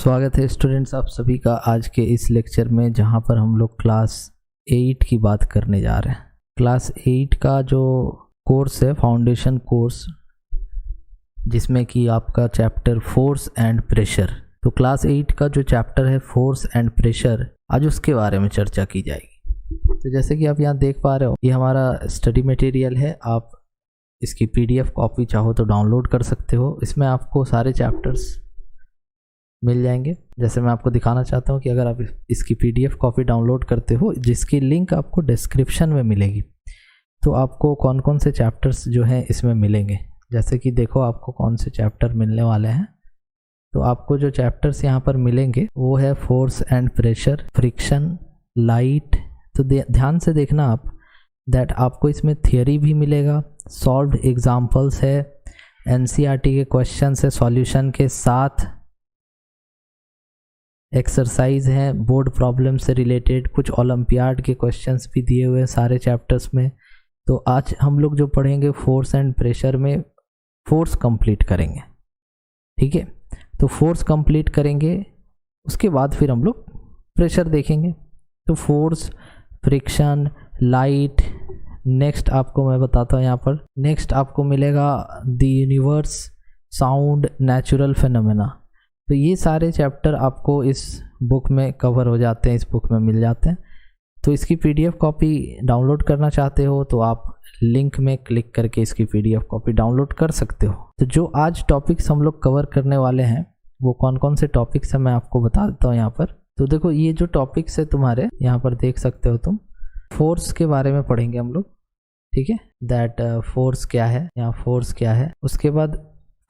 स्वागत है स्टूडेंट्स आप सभी का आज के इस लेक्चर में, जहां पर हम लोग क्लास 8 की बात करने जा रहे हैं। क्लास 8 का जो कोर्स है फाउंडेशन कोर्स, जिसमें कि आपका चैप्टर फोर्स एंड प्रेशर, तो क्लास 8 का जो चैप्टर है फोर्स एंड प्रेशर, आज उसके बारे में चर्चा की जाएगी। तो जैसे कि आप यहाँ देख पा रहे हो, ये हमारा स्टडी मटेरियल है। आप इसकी PDF कॉपी चाहो तो डाउनलोड कर सकते हो। इसमें आपको सारे चैप्टर्स मिल जाएंगे। जैसे मैं आपको दिखाना चाहता हूँ कि अगर आप इसकी PDF कॉपी डाउनलोड करते हो, जिसकी लिंक आपको डिस्क्रिप्शन में मिलेगी, तो आपको कौन कौन से चैप्टर्स जो हैं इसमें मिलेंगे। जैसे कि देखो आपको कौन से चैप्टर मिलने वाले हैं। तो आपको जो चैप्टर्स यहाँ पर मिलेंगे वो है force and pressure, friction, light. तो ध्यान से देखना आप दैट आपको इसमें थियरी भी मिलेगा, सॉल्व्ड एग्जाम्पल्स है, NCERT के क्वेश्चन है सॉल्यूशन के साथ, एक्सरसाइज हैं बोर्ड प्रॉब्लम से रिलेटेड, कुछ ओलंपियाड के क्वेश्चंस भी दिए हुए हैं सारे चैप्टर्स में। तो आज हम लोग जो पढ़ेंगे फोर्स एंड प्रेशर में, फोर्स कंप्लीट करेंगे। ठीक है, तो फोर्स कंप्लीट करेंगे, उसके बाद फिर हम लोग प्रेशर देखेंगे। तो फोर्स, फ्रिक्शन, लाइट, नेक्स्ट आपको मैं बताता हूँ यहाँ पर, नेक्स्ट आपको मिलेगा the universe, sound, natural phenomena. तो ये सारे चैप्टर आपको इस बुक में कवर हो जाते हैं, इस बुक में मिल जाते हैं। तो इसकी PDF कॉपी डाउनलोड करना चाहते हो तो आप लिंक में क्लिक करके इसकी PDF कॉपी डाउनलोड कर सकते हो। तो जो आज टॉपिक्स हम लोग कवर करने वाले हैं वो कौन कौन से टॉपिक्स हैं मैं आपको बता देता हूँ यहाँ पर। तो देखो ये जो टॉपिक्स है तुम्हारे यहाँ पर देख सकते हो तुम, फोर्स के बारे में पढ़ेंगे हम लोग। ठीक है, दैट फोर्स क्या है, यहाँ फोर्स क्या है, उसके बाद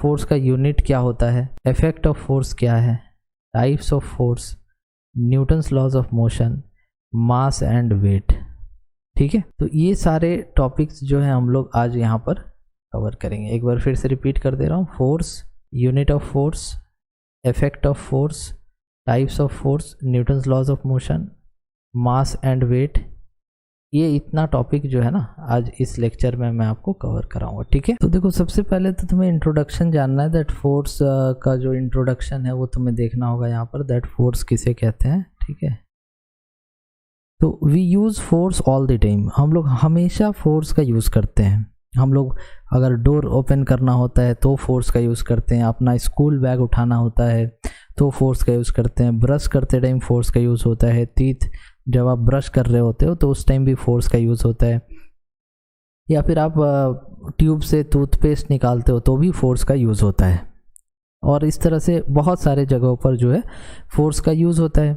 फोर्स का यूनिट क्या होता है, इफेक्ट ऑफ फोर्स क्या है, types of force, Newton's laws of motion, mass and weight. ठीक है, तो ये सारे टॉपिक्स जो है हम लोग आज यहाँ पर कवर करेंगे। एक बार फिर से रिपीट कर दे रहा हूँ, force, unit of force, effect of force, types of force, Newton's laws of motion, mass and weight. ये इतना टॉपिक जो है ना आज इस लेक्चर में मैं आपको कवर कराऊंगा। ठीक है, तो देखो सबसे पहले तो तुम्हें इंट्रोडक्शन जानना है, दैट फोर्स का जो इंट्रोडक्शन है वो तुम्हें देखना होगा यहाँ पर, दैट फोर्स किसे कहते हैं। ठीक है, तो we use force all the time, हम लोग हमेशा फोर्स का यूज़ करते हैं। हम लोग अगर डोर ओपन करना होता है तो फोर्स का यूज़ करते हैं, अपना स्कूल बैग उठाना होता है तो फोर्स का यूज़ करते हैं, ब्रश करते टाइम फोर्स का यूज़ होता है, टीथ जब आप ब्रश कर रहे होते हो तो उस टाइम भी फोर्स का यूज़ होता है, या फिर आप ट्यूब से टूथपेस्ट निकालते हो तो भी फोर्स का यूज़ होता है। और इस तरह से बहुत सारे जगहों पर जो है फोर्स का यूज़ होता है।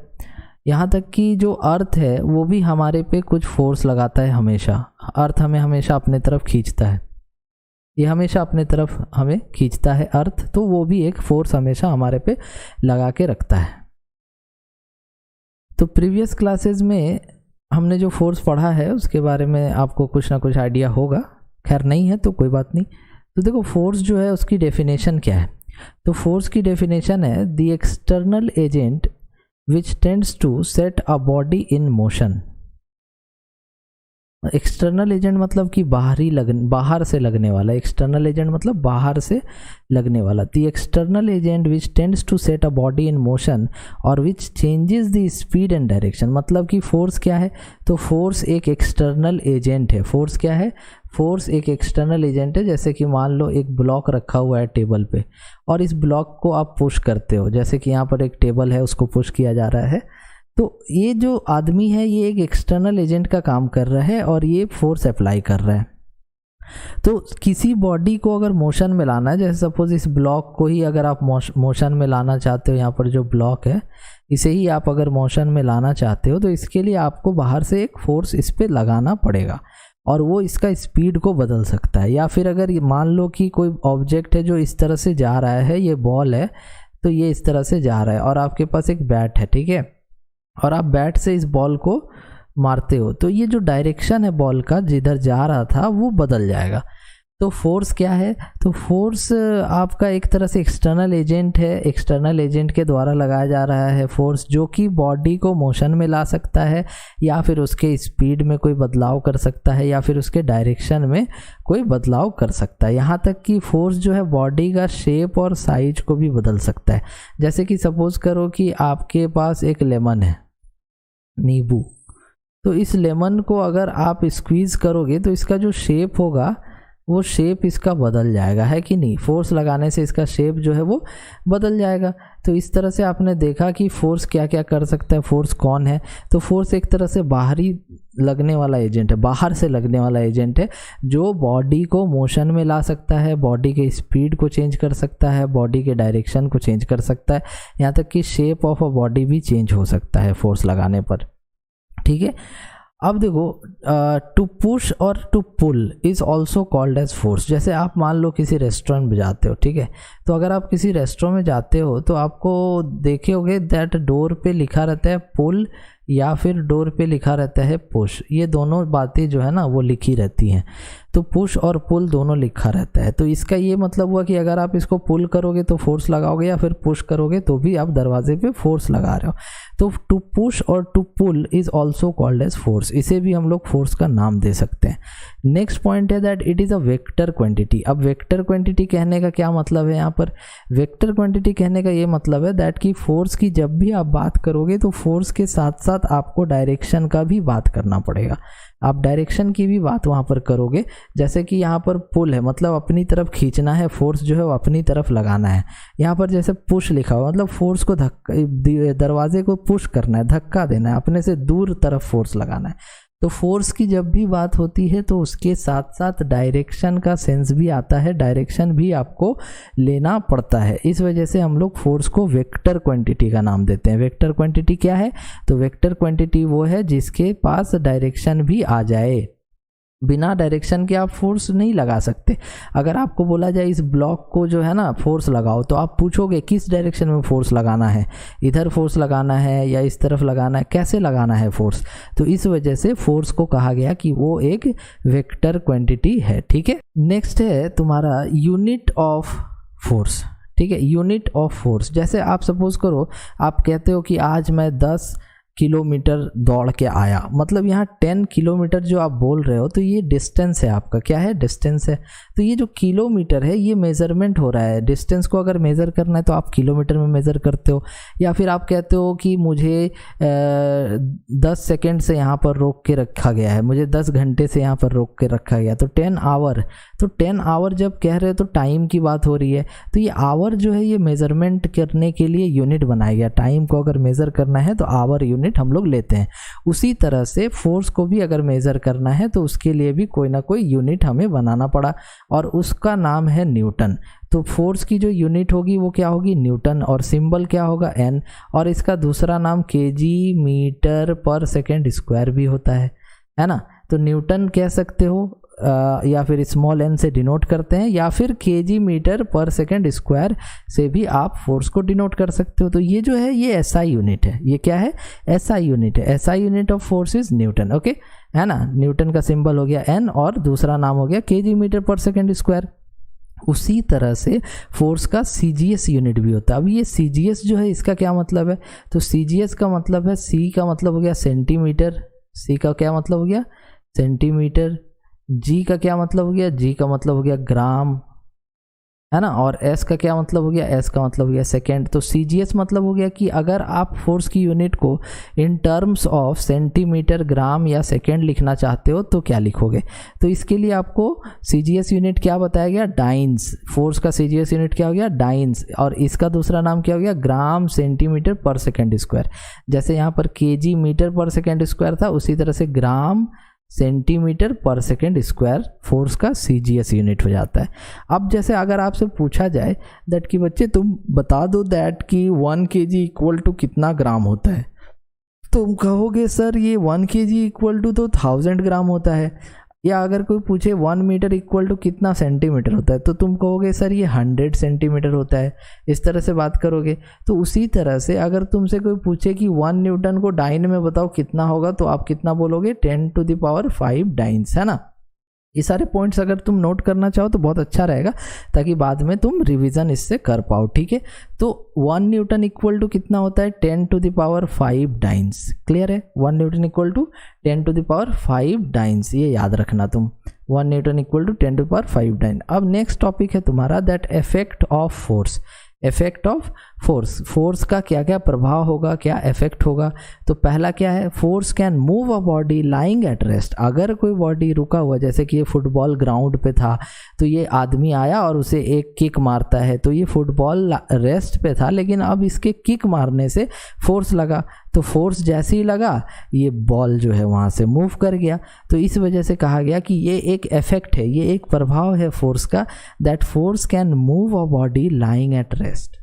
यहाँ तक कि जो अर्थ है वो भी हमारे पे कुछ फोर्स लगाता है हमेशा। अर्थ हमें हमेशा अपने तरफ खींचता है, ये हमेशा अपने तरफ हमें खींचता है अर्थ, तो वो भी एक फोर्स हमेशा हमारे पे लगा के रखता है। तो प्रीवियस क्लासेस में हमने जो फोर्स पढ़ा है उसके बारे में आपको कुछ ना कुछ आइडिया होगा, खैर नहीं है तो कोई बात नहीं। तो देखो फोर्स जो है उसकी डेफिनेशन क्या है। तो फोर्स की डेफिनेशन है the external agent which tends to set a body in motion. External agent मतलब कि बाहर से लगने वाला, एक्सटर्नल एजेंट मतलब बाहर से लगने वाला। The external agent which tends to set a body in motion और which changes the speed and direction. मतलब कि फोर्स क्या है, तो फोर्स एक एक्सटर्नल एजेंट है। फोर्स क्या है, फोर्स एक एक्सटर्नल एजेंट है। जैसे कि मान लो एक ब्लॉक रखा हुआ है टेबल पे और इस ब्लॉक को आप पुश करते हो, जैसे कि यहाँ पर एक टेबल है उसको पुश किया जा रहा है, तो ये जो आदमी है ये एक एक्सटर्नल एजेंट का काम कर रहा है और ये फोर्स अप्लाई कर रहा है। तो किसी बॉडी को अगर मोशन में लाना है, जैसे सपोज इस ब्लॉक को ही अगर आप मोशन में लाना चाहते हो, यहाँ पर जो ब्लॉक है इसे ही आप अगर मोशन में लाना चाहते हो, तो इसके लिए आपको बाहर से एक फोर्स इस पर लगाना पड़ेगा और वो इसका स्पीड को बदल सकता है। या फिर अगर मान लो कि कोई ऑब्जेक्ट है जो इस तरह से जा रहा है, ये बॉल है तो ये इस तरह से जा रहा है और आपके पास एक बैट है, ठीक है, और आप बैट से इस बॉल को मारते हो, तो ये जो डायरेक्शन है बॉल का जिधर जा रहा था वो बदल जाएगा। तो फोर्स क्या है, तो फोर्स आपका एक तरह से एक्सटर्नल एजेंट है, एक्सटर्नल एजेंट के द्वारा लगाया जा रहा है फोर्स, जो कि बॉडी को मोशन में ला सकता है या फिर उसके स्पीड में कोई बदलाव कर सकता है या फिर उसके डायरेक्शन में कोई बदलाव कर सकता है। यहाँ तक कि फोर्स जो है बॉडी का शेप और साइज को भी बदल सकता है। जैसे कि सपोज करो कि आपके पास एक लेमन है, नींबू, तो इस लेमन को अगर आप स्क्वीज़ करोगे तो इसका जो शेप होगा वो शेप इसका बदल जाएगा, है कि नहीं। फोर्स लगाने से इसका शेप जो है वो बदल जाएगा। तो इस तरह से आपने देखा कि फोर्स क्या क्या कर सकता है, फोर्स कौन है। तो फोर्स एक तरह से बाहरी लगने वाला एजेंट है, बाहर से लगने वाला एजेंट है, जो बॉडी को मोशन में ला सकता है, बॉडी के स्पीड को चेंज कर सकता है, बॉडी के डायरेक्शन को चेंज कर सकता है, यहाँ तक कि शेप ऑफ अ बॉडी भी चेंज हो सकता है फोर्स लगाने पर, ठीक है। अब देखो, टू पुश और to pull is also called as force. जैसे आप मान लो किसी रेस्टोरेंट में जाते हो, ठीक है, तो अगर आप किसी रेस्टोरेंट में जाते हो तो आपको देखे होगे दैट डोर पे लिखा रहता है पुल या फिर डोर पे लिखा रहता है पुश। ये दोनों बातें जो है ना वो लिखी रहती हैं। तो पुश और पुल दोनों लिखा रहता है। तो इसका ये मतलब हुआ कि अगर आप इसको पुल करोगे तो फोर्स लगाओगे या फिर पुश करोगे तो भी आप दरवाजे पे फोर्स लगा रहे हो। तो टू पुश और to pull is also called as force. इसे भी हम लोग फोर्स का नाम दे सकते हैं। नेक्स्ट पॉइंट है that it is a vector quantity. अब वेक्टर क्वांटिटी कहने का क्या मतलब है यहाँ पर? वेक्टर क्वांटिटी कहने का ये मतलब है दैट कि फोर्स की जब भी आप बात करोगे तो फोर्स के साथ साथ आपको डायरेक्शन का भी बात करना पड़ेगा। आप डायरेक्शन की भी बात वहाँ पर करोगे। जैसे कि यहाँ पर पुल है, मतलब अपनी तरफ खींचना है, फोर्स जो है वो अपनी तरफ लगाना है। यहाँ पर जैसे पुश लिखा हुआ, मतलब फोर्स को धक्का, दरवाजे को पुश करना है, धक्का देना है, अपने से दूर तरफ फोर्स लगाना है। तो फोर्स की जब भी बात होती है तो उसके साथ साथ डायरेक्शन का सेंस भी आता है, डायरेक्शन भी आपको लेना पड़ता है। इस वजह से हम लोग फोर्स को वेक्टर क्वांटिटी का नाम देते हैं। वेक्टर क्वांटिटी क्या है? तो वेक्टर क्वांटिटी वो है जिसके पास डायरेक्शन भी आ जाए। बिना डायरेक्शन के आप फोर्स नहीं लगा सकते। अगर आपको बोला जाए इस ब्लॉक को जो है ना फोर्स लगाओ, तो आप पूछोगे किस डायरेक्शन में फोर्स लगाना है, इधर फोर्स लगाना है या इस तरफ लगाना है, कैसे लगाना है फोर्स। तो इस वजह से फोर्स को कहा गया कि वो एक वेक्टर क्वांटिटी है, ठीक है। नेक्स्ट है तुम्हारा यूनिट ऑफ फोर्स, ठीक है। यूनिट ऑफ फोर्स, जैसे आप सपोज करो आप कहते हो कि आज मैं 10 किलोमीटर दौड़ के आया, मतलब यहाँ 10 किलोमीटर जो आप बोल रहे हो तो ये डिस्टेंस है आपका। क्या है? डिस्टेंस है। तो ये जो किलोमीटर है ये मेज़रमेंट हो रहा है। डिस्टेंस को अगर मेज़र करना है तो आप किलोमीटर में मेज़र करते हो। या फिर आप कहते हो कि मुझे 10 सेकेंड से यहाँ पर रोक के रखा गया है, मुझे 10 घंटे से यहाँ पर रोक के रखा गया, तो 10 आवर। तो 10 आवर जब कह रहे हो तो टाइम की बात हो रही है। तो ये आवर जो है ये मेज़रमेंट करने के लिए यूनिट बनाया गया। टाइम को अगर मेज़र करना है तो आवर यूनिट हम लोग लेते हैं। उसी तरह से फोर्स को भी अगर मेज़र करना है तो उसके लिए भी कोई ना कोई यूनिट हमें बनाना पड़ा और उसका नाम है न्यूटन। तो फोर्स की जो यूनिट होगी वो क्या होगी? न्यूटन। और सिंबल क्या होगा? एन। और इसका दूसरा नाम KG metre per second square भी होता है ना। तो न्यूटन कह सकते हो या फिर स्मॉल एन से डिनोट करते हैं, या फिर KG metre per second square से भी आप फोर्स को डिनोट कर सकते हो। तो ये जो है ये एसआई यूनिट है। ये क्या है? एसआई यूनिट है। SI unit of force is Newton, okay, है ना। न्यूटन का सिंबल हो गया एन और दूसरा नाम हो गया KG metre per second square. उसी तरह से फोर्स का सीजीएस यूनिट भी होता है। अब ये सीजीएस जो है इसका क्या मतलब है? तो सीजीएस का मतलब है, सी का मतलब हो गया सेंटीमीटर, सी का क्या मतलब हो गया? सेंटीमीटर। जी का क्या मतलब हो गया? जी का मतलब हो गया ग्राम, है ना। और एस का क्या मतलब हो गया? एस का मतलब हो गया सेकेंड। तो सीजीएस मतलब हो गया कि अगर आप फोर्स की यूनिट को इन टर्म्स ऑफ सेंटीमीटर, ग्राम या सेकेंड लिखना चाहते हो तो क्या लिखोगे? तो इसके लिए आपको सीजीएस यूनिट क्या बताया गया? डाइन्स। फोर्स का सीजीएस यूनिट क्या हो गया? डाइन्स। और इसका दूसरा नाम क्या हो गया? ग्राम सेंटीमीटर पर सेकेंड स्क्वायर। जैसे यहाँ पर KG metre per second square था, उसी तरह से ग्राम सेंटीमीटर पर सेकेंड स्क्वायर फोर्स का सीजीएस यूनिट हो जाता है। अब जैसे अगर आपसे पूछा जाए दैट कि बच्चे तुम बता दो दैट कि 1 kg इक्वल टू कितना ग्राम होता है, तुम कहोगे सर ये 1 kg इक्वल टू तो 1000 ग्राम होता है। या अगर कोई पूछे 1 मीटर इक्वल टू कितना सेंटीमीटर होता है तो तुम कहोगे सर ये 100 सेंटीमीटर होता है। इस तरह से बात करोगे। तो उसी तरह से अगर तुमसे कोई पूछे कि 1 न्यूटन को डाइन में बताओ कितना होगा तो आप कितना बोलोगे? 10 to the power 5 डाइन्स, है ना। ये सारे पॉइंट्स अगर तुम नोट करना चाहो तो बहुत अच्छा रहेगा, ताकि बाद में तुम रिवीजन इससे कर पाओ, ठीक है। तो 1 न्यूटन इक्वल टू कितना होता है, 10⁵ डाइन्स। क्लियर है, 1 न्यूटन इक्वल टू 10⁵ डाइन्स, ये याद रखना तुम, 1 न्यूटन इक्वल टू 10⁵ डाइन। अब नेक्स्ट टॉपिक है तुम्हारा that effect of force. Effect of force, force का क्या क्या प्रभाव होगा, क्या इफेक्ट होगा। तो पहला क्या है, force can move a body lying at rest. अगर कोई बॉडी रुका हुआ, जैसे कि ये फुटबॉल ग्राउंड पे था, तो ये आदमी आया और उसे एक किक मारता है, तो ये फुटबॉल रेस्ट पे था, लेकिन अब इसके किक मारने से फोर्स लगा, तो फोर्स जैसे ही लगा ये बॉल जो है वहाँ से मूव कर गया। तो इस वजह से कहा गया कि ये एक इफेक्ट है, ये एक प्रभाव है फोर्स का, that force can move a body lying at rest.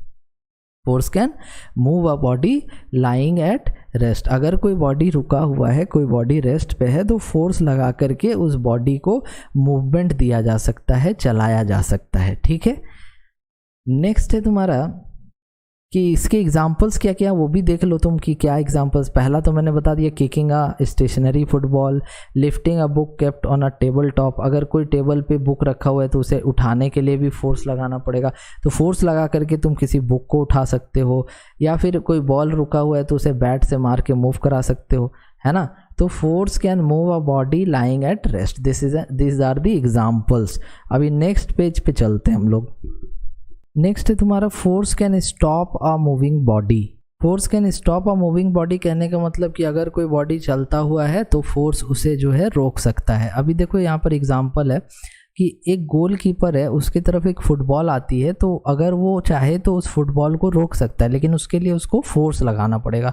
Force can move a body lying at rest. अगर कोई बॉडी रुका हुआ है, कोई बॉडी रेस्ट पे है, तो फोर्स लगा करके उस बॉडी को मूवमेंट दिया जा सकता है, चलाया जा सकता है, ठीक है। नेक्स्ट है तुम्हारा कि इसके एग्जाम्पल्स क्या क्या, वो भी देख लो तुम कि क्या एग्जाम्पल्स। पहला तो मैंने बता दिया, kicking a stationary football, lifting a book kept on a table top. अगर कोई टेबल पे बुक रखा हुआ है तो उसे उठाने के लिए भी फोर्स लगाना पड़ेगा, तो फोर्स लगा करके तुम किसी बुक को उठा सकते हो। या फिर कोई बॉल रुका हुआ है तो उसे बैट से मार के मूव करा सकते हो, है ना। तो force can move a body lying at rest, this are the examples. अभी नेक्स्ट पेज पे चलते हैं हम लोग। नेक्स्ट है तुम्हारा force can stop a moving body. Force can stop a moving body कहने का मतलब कि अगर कोई बॉडी चलता हुआ है तो फोर्स उसे जो है रोक सकता है। अभी देखो यहाँ पर एग्जांपल है कि एक गोलकीपर है, उसकी तरफ एक फुटबॉल आती है, तो अगर वो चाहे तो उस फुटबॉल को रोक सकता है, लेकिन उसके लिए उसको फोर्स लगाना पड़ेगा।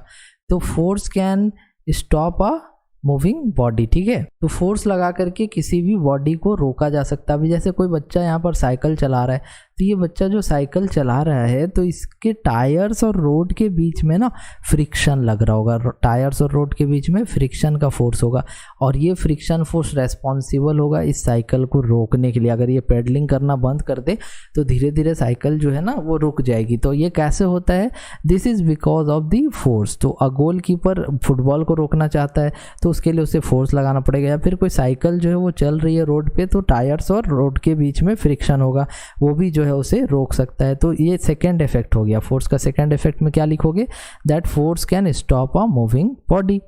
तो force can stop a moving body, ठीक है। तो फोर्स लगा करके किसी भी बॉडी को रोका जा सकता है। अभी जैसे कोई बच्चा यहाँ पर साइकिल चला रहा है, तो ये बच्चा जो साइकिल चला रहा है तो इसके टायर्स और रोड के बीच में ना फ्रिक्शन लग रहा होगा, टायर्स और रोड के बीच में फ्रिक्शन का फोर्स होगा, और ये फ्रिक्शन फोर्स रेस्पॉन्सिबल होगा इस साइकिल को रोकने के लिए। अगर ये पेडलिंग करना बंद कर दे तो धीरे धीरे साइकिल जो है ना वो रुक जाएगी। तो ये कैसे होता है, this is because of the force. तो अ गोलकीपर फुटबॉल को रोकना चाहता है तो उसके लिए उसे फोर्स लगाना पड़ेगा। या फिर कोई साइकिल जो है वो चल रही है रोड पे, तो टायर्स और रोड के बीच में फ्रिक्शन होगा, वो भी जो है उसे रोक सकता है। तो ये सेकंड इफेक्ट हो गया फोर्स का। सेकंड इफेक्ट में क्या लिखोगे, that force can stop a moving body.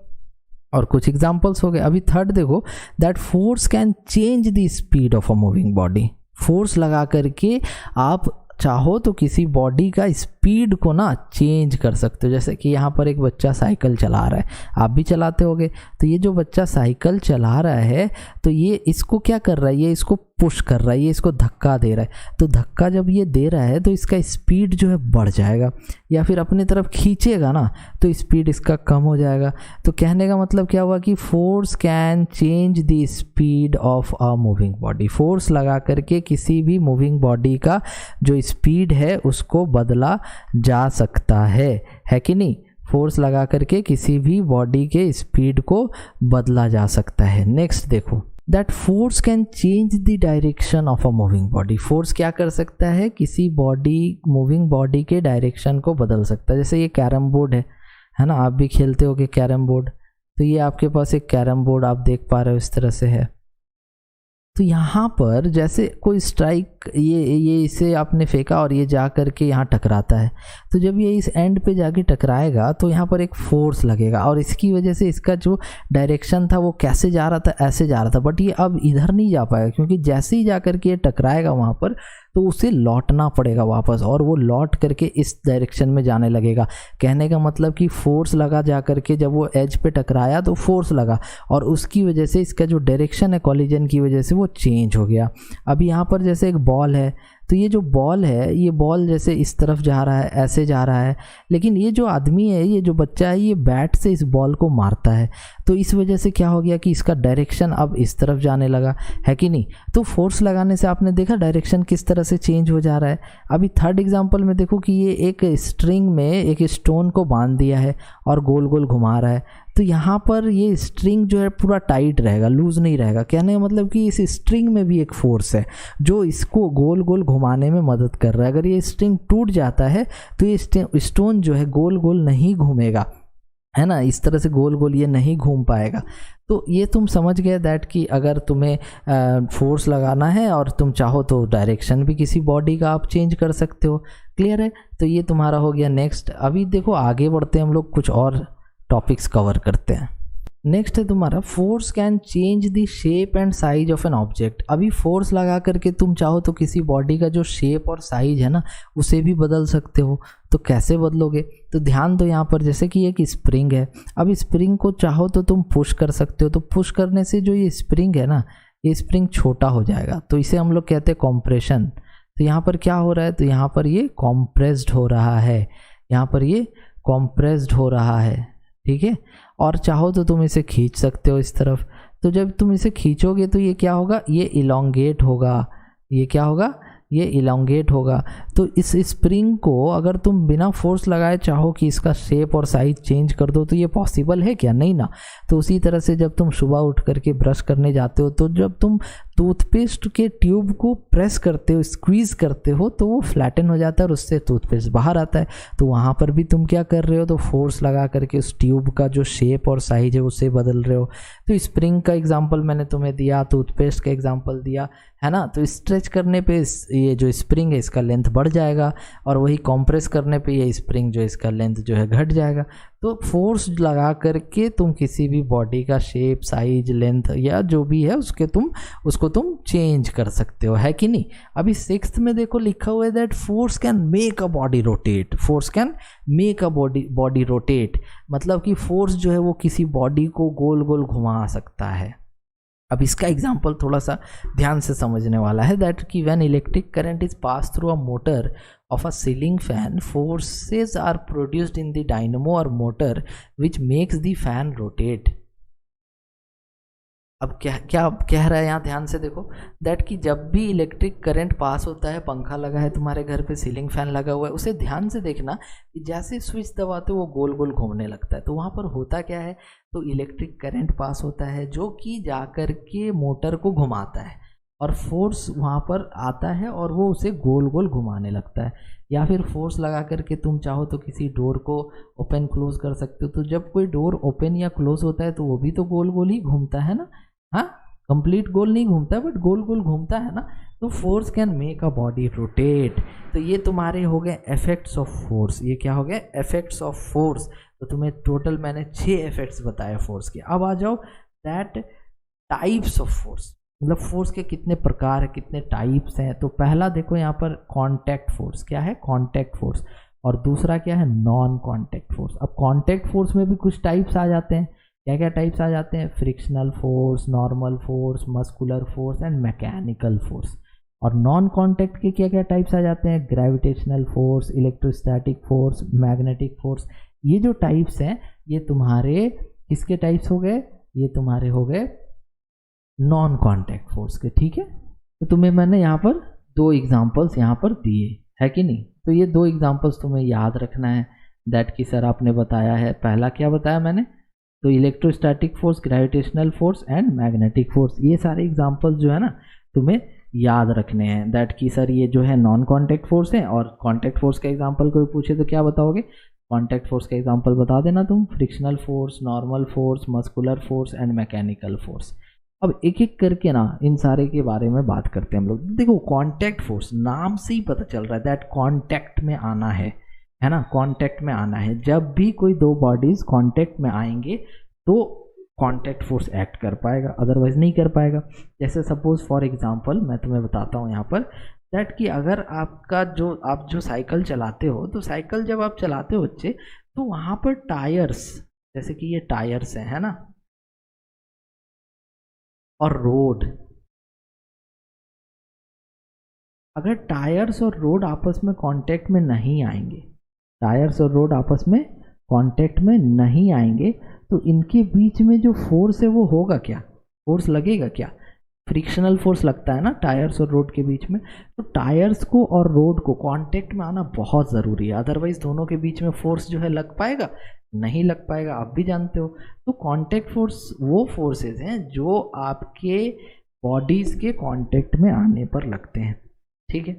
और कुछ एग्जांपल्स हो गए। अभी थर्ड देखो, that force can change the speed of a moving body. Force लगा करके आप चाहो तो किसी बॉडी का स्पीड को ना चेंज कर सकते हो। जैसे कि यहाँ पर एक बच्चा साइकिल चला रहा है, आप भी चलाते होगे, तो ये जो बच्चा साइकिल चला रहा है तो ये इसको क्या कर रहा है, ये इसको पुश कर रहा है, ये इसको धक्का दे रहा है। तो धक्का जब ये दे रहा है तो इसका स्पीड जो है बढ़ जाएगा, या फिर अपनी तरफ खींचेगा ना तो स्पीड इसका कम हो जाएगा। तो कहने का मतलब क्या हुआ कि force can change the speed of a moving body. Force लगा करके किसी भी मूविंग बॉडी का जो स्पीड है उसको बदला जा सकता है कि नहीं। फोर्स लगा करके किसी भी बॉडी के स्पीड को बदला जा सकता है। नेक्स्ट देखो, that force can change the direction of a moving body. Force क्या कर सकता है, किसी बॉडी मूविंग बॉडी के डायरेक्शन को बदल सकता है। जैसे ये कैरम बोर्ड है ना, आप भी खेलते होगे कैरम बोर्ड, तो ये आपके पास एक कैरम बोर्ड आप देख पा रहे हो इस तरह से है। तो यहाँ पर जैसे कोई स्ट्राइक ये इसे आपने फेंका और ये जा करके यहाँ टकराता है, तो जब ये इस एंड पे जाके टकराएगा तो यहाँ पर एक फोर्स लगेगा, और इसकी वजह से इसका जो डायरेक्शन था वो कैसे जा रहा था, ऐसे जा रहा था, बट ये अब इधर नहीं जा पाएगा, क्योंकि जैसे ही जा करके ये टकराएगा वहाँ पर तो उसे लौटना पड़ेगा वापस, और वो लौट करके इस डायरेक्शन में जाने लगेगा। कहने का मतलब कि फोर्स लगा जा करके, जब वो एज पे टकराया तो फोर्स लगा, और उसकी वजह से इसका जो डायरेक्शन है कॉलिजन की वजह से वो चेंज हो गया। अभी यहाँ पर जैसे एक बॉल है, तो ये जो बॉल है, ये बॉल जैसे इस तरफ जा रहा है, ऐसे जा रहा है, लेकिन ये जो आदमी है, ये जो बच्चा है, ये बैट से इस बॉल को मारता है, तो इस वजह से क्या हो गया कि इसका डायरेक्शन अब इस तरफ जाने लगा, है कि नहीं। तो फोर्स लगाने से आपने देखा डायरेक्शन किस तरह से चेंज हो जा रहा है। अभी थर्ड एग्जांपल में देखो कि ये एक स्ट्रिंग में एक स्टोन को बांध दिया है और गोल गोल घुमा रहा है, तो यहाँ पर ये स्ट्रिंग जो है पूरा टाइट रहेगा, लूज नहीं रहेगा। कहने का मतलब कि इस स्ट्रिंग में भी एक फोर्स है जो इसको गोल गोल घुमाने में मदद कर रहा है। अगर ये स्ट्रिंग टूट जाता है तो ये स्टोन जो है गोल गोल नहीं घूमेगा, है ना, इस तरह से गोल गोल ये नहीं घूम पाएगा। तो ये तुम समझ गए दैट कि अगर तुम्हें फोर्स लगाना है और तुम चाहो तो डायरेक्शन भी किसी बॉडी का आप चेंज कर सकते हो। क्लियर है? तो ये तुम्हारा हो गया नेक्स्ट। अभी देखो आगे बढ़ते हैं, हम लोग कुछ और टॉपिक्स कवर करते हैं। नेक्स्ट है तुम्हारा force can change the shape and size of an object. अभी फोर्स लगा करके तुम चाहो तो किसी बॉडी का जो शेप और साइज है ना उसे भी बदल सकते हो। तो कैसे बदलोगे? तो ध्यान दो यहाँ पर, जैसे कि एक स्प्रिंग है, अब स्प्रिंग को चाहो तो तुम पुश कर सकते हो। तो पुश करने से जो ये स्प्रिंग है ना, ये स्प्रिंग छोटा हो जाएगा, तो इसे हम लोग कहते हैं कॉम्प्रेशन। तो यहाँ पर क्या हो रहा है? तो यहाँ पर ये कॉम्प्रेस्ड हो रहा है, यहाँ पर ये कॉम्प्रेस्ड हो रहा है, ठीक है। और चाहो तो तुम इसे खींच सकते हो इस तरफ। तो जब तुम इसे खींचोगे तो ये क्या होगा? ये इलोंगेट होगा। ये क्या होगा? ये इलोंगेट होगा। तो इस स्प्रिंग को अगर तुम बिना फोर्स लगाए चाहो कि इसका शेप और साइज चेंज कर दो, तो ये पॉसिबल है क्या? नहीं ना। तो उसी तरह से जब तुम सुबह उठ करके ब्रश करने जाते हो, तो जब तुम टूथपेस्ट के ट्यूब को प्रेस करते हो, स्क्वीज करते हो, तो वो फ्लैटन हो जाता है और उससे टूथपेस्ट बाहर आता है। तो वहाँ पर भी तुम क्या कर रहे हो? तो फोर्स लगा करके उस ट्यूब का जो शेप और साइज है उसे बदल रहे हो। तो स्प्रिंग का एग्जांपल मैंने तुम्हें दिया, टूथपेस्ट का एग्जांपल दिया, है ना। तो स्ट्रेच करने पे ये जो स्प्रिंग है इसका लेंथ बढ़ जाएगा, और वही कंप्रेस करने पे ये स्प्रिंग जो इसका लेंथ जो है घट जाएगा। तो फोर्स लगा करके तुम किसी भी बॉडी का शेप, साइज, लेंथ या जो भी है उसको तुम चेंज कर सकते हो, है कि नहीं। अभी 6th में देखो लिखा हुआ है that force can make a body rotate. Force can make a body rotate, मतलब कि फोर्स जो है वो किसी बॉडी को गोल गोल घुमा सकता है। अब इसका एग्जाम्पल थोड़ा सा ध्यान से समझने वाला है, दैट कि when electric current is pass through a motor of a ceiling fan, forces are produced in the dynamo or motor which makes the fan rotate. अब क्या क्या कह रहा है यहाँ, ध्यान से देखो, दैट कि जब भी इलेक्ट्रिक करंट पास होता है, पंखा लगा है तुम्हारे घर पे, सीलिंग फैन लगा हुआ है, उसे ध्यान से देखना कि जैसे स्विच दबाते हो वो गोल गोल घूमने लगता है। तो वहाँ पर होता क्या है? तो इलेक्ट्रिक करंट पास होता है जो कि जा कर के मोटर को घुमाता है, और फोर्स वहाँ पर आता है और वो उसे गोल गोल घुमाने लगता है। या फिर फोर्स लगा करके तुम चाहो तो किसी डोर को ओपन क्लोज कर सकते हो। तो जब कोई डोर ओपन या क्लोज होता है तो वो भी तो गोल गोल ही घूमता है ना। हाँ, कंप्लीट गोल नहीं घूमता बट गोल गोल घूमता है ना। तो force can make a body rotate. तो ये तुम्हारे हो गए इफेक्ट्स ऑफ फोर्स। ये क्या हो गए? Effects of force. तो तुम्हें टोटल मैंने 6 इफेक्ट्स बताए फोर्स के। अब आ जाओ दैट टाइप्स ऑफ फोर्स, मतलब फोर्स के कितने प्रकार है, कितने टाइप्स हैं। तो पहला देखो यहाँ पर कांटेक्ट फोर्स। क्या है? Contact force. और दूसरा क्या है? Non contact force. अब कांटेक्ट फोर्स में भी कुछ टाइप्स आ जाते हैं। क्या क्या टाइप्स आ जाते हैं? Frictional force, normal force, muscular force and mechanical force. और नॉन कांटेक्ट के क्या क्या टाइप्स आ जाते हैं? Gravitational force, electrostatic force, magnetic force. ये जो टाइप्स हैं ये तुम्हारे किसके टाइप्स हो गए? ये तुम्हारे हो गए नॉन कांटेक्ट फोर्स के, ठीक है। तो तुम्हें मैंने यहाँ पर 2 एग्जांपल्स यहाँ पर दिए, है कि नहीं। तो ये 2 एग्जांपल्स तुम्हें याद रखना है, दैट कि सर आपने बताया है। पहला क्या बताया मैंने? तो electrostatic force, gravitational force and magnetic force. ये सारे एग्जांपल्स जो है ना तुम्हें याद रखने हैं, दैट कि सर ये जो है नॉन कांटेक्ट फोर्स है। और कांटेक्ट फोर्स का एग्जाम्पल कोई पूछे तो क्या बताओगे? कांटेक्ट फोर्स का एग्जाम्पल बता देना तुम, frictional force, normal force, muscular force and mechanical force. अब एक एक करके ना इन सारे के बारे में बात करते हैं हम लोग। देखो कांटेक्ट फोर्स नाम से ही पता चल रहा है दैट कांटेक्ट में आना है ना, कांटेक्ट में आना है। जब भी कोई 2 बॉडीज कांटेक्ट में आएंगे तो कांटेक्ट फोर्स एक्ट कर पाएगा, अदरवाइज नहीं कर पाएगा। जैसे सपोज फॉर एग्जांपल मैं तुम्हें बताता हूँ यहाँ पर दैट कि अगर आप जो साइकिल चलाते हो, तो साइकिल जब आप चलाते हो बच्चे, तो वहाँ पर टायर्स, जैसे कि ये टायर्स हैं, है ना, और रोड, अगर टायर्स और रोड आपस में कांटेक्ट में नहीं आएंगे, टायर्स और रोड आपस में कांटेक्ट में नहीं आएंगे, तो इनके बीच में जो फोर्स है वो होगा क्या? फोर्स लगेगा क्या? फ्रिक्शनल फोर्स लगता है ना टायर्स और रोड के बीच में। तो टायर्स को और रोड को कांटेक्ट में आना बहुत ज़रूरी है, अदरवाइज दोनों के बीच में फोर्स जो है लग पाएगा? नहीं लग पाएगा, आप भी जानते हो। तो कांटेक्ट फोर्स वो फोर्सेस हैं जो आपके बॉडीज के कांटेक्ट में आने पर लगते हैं, ठीक है।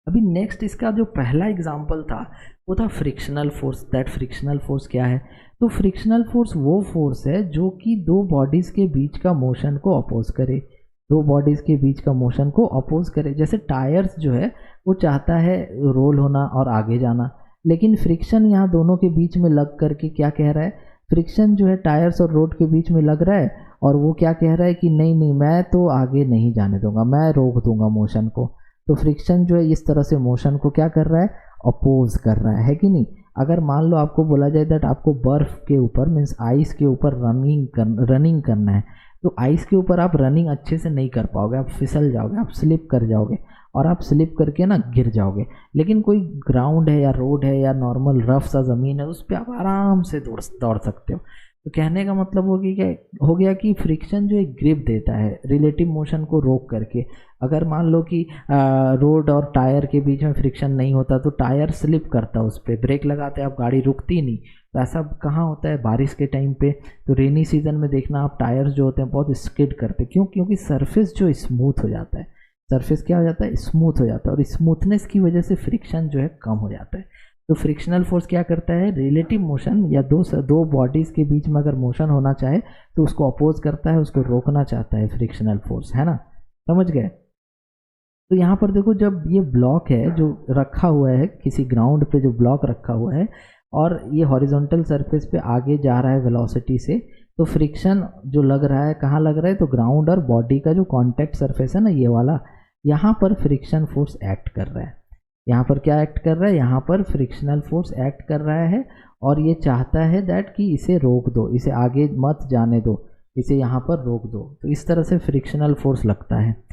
अभी नेक्स्ट इसका जो पहला एग्जाम्पल था वो था frictional force. That frictional force क्या है? तो फ्रिक्शनल फोर्स वो फोर्स है जो कि दो बॉडीज़ के बीच का मोशन को अपोज करे, दो बॉडीज़ के बीच का मोशन को अपोज करे। जैसे टायर्स जो है वो चाहता है रोल होना और आगे जाना, लेकिन फ्रिक्शन यहाँ दोनों के बीच में लग करके क्या कह रहा है? फ्रिक्शन जो है टायर्स और रोड के बीच में लग रहा है और वो क्या कह रहा है कि नहीं नहीं, मैं तो आगे नहीं जाने दूंगा, मैं रोक दूंगा मोशन को। तो फ्रिक्शन जो है इस तरह से मोशन को क्या कर रहा है? अपोज कर रहा है कि नहीं? अगर मान लो आपको बोला जाए दैट आपको बर्फ़ के ऊपर मीन्स आइस के ऊपर रनिंग करना है, तो आइस के ऊपर आप रनिंग अच्छे से नहीं कर पाओगे, आप फिसल जाओगे, आप स्लिप कर जाओगे और आप स्लिप करके ना गिर जाओगे। लेकिन कोई ग्राउंड है या रोड है या नॉर्मल रफ सा ज़मीन है, उस पर आप आराम से दौड़ सकते हो। तो कहने का मतलब हो गया कि फ्रिक्शन जो एक ग्रिप देता है रिलेटिव मोशन को रोक करके। अगर मान लो कि रोड और टायर के बीच में फ्रिक्शन नहीं होता तो टायर स्लिप करता, उस पर ब्रेक लगाते आप गाड़ी रुकती नहीं। तो ऐसा कहाँ होता है? बारिश के टाइम पे। तो रेनी सीजन में देखना आप टायर्स जो होते हैं बहुत स्किड करते हैं। क्यों? क्योंकि सरफेस जो स्मूथ हो जाता है, सरफेस क्या हो जाता है? स्मूथ हो जाता है, और स्मूथनेस की वजह से फ्रिक्शन जो है कम हो जाता है। तो फ्रिक्शनल फोर्स क्या करता है? रिलेटिव मोशन या दो बॉडीज़ के बीच में अगर मोशन होना चाहे तो उसको अपोज करता है, उसको रोकना चाहता है फ्रिक्शनल फोर्स, है ना? समझ गए? तो यहाँ पर देखो, जब ये ब्लॉक है जो रखा हुआ है किसी ग्राउंड पे, जो ब्लॉक रखा हुआ है और ये हॉरिजॉन्टल सरफेस पे आगे जा रहा है वेलोसिटी से, तो फ्रिक्शन जो लग रहा है कहाँ लग रहा है? तो ग्राउंड और बॉडी का जो कॉन्टैक्ट सरफेस है ना, ये वाला, यहाँ पर फ्रिक्शन फोर्स एक्ट कर रहा है। यहाँ पर क्या एक्ट कर रहा है? यहाँ पर फ्रिक्शनल फोर्स एक्ट कर रहा है और ये चाहता है दैट कि इसे रोक दो, इसे आगे मत जाने दो, इसे यहाँ पर रोक दो। तो इस तरह से फ्रिक्शनल फोर्स लगता है।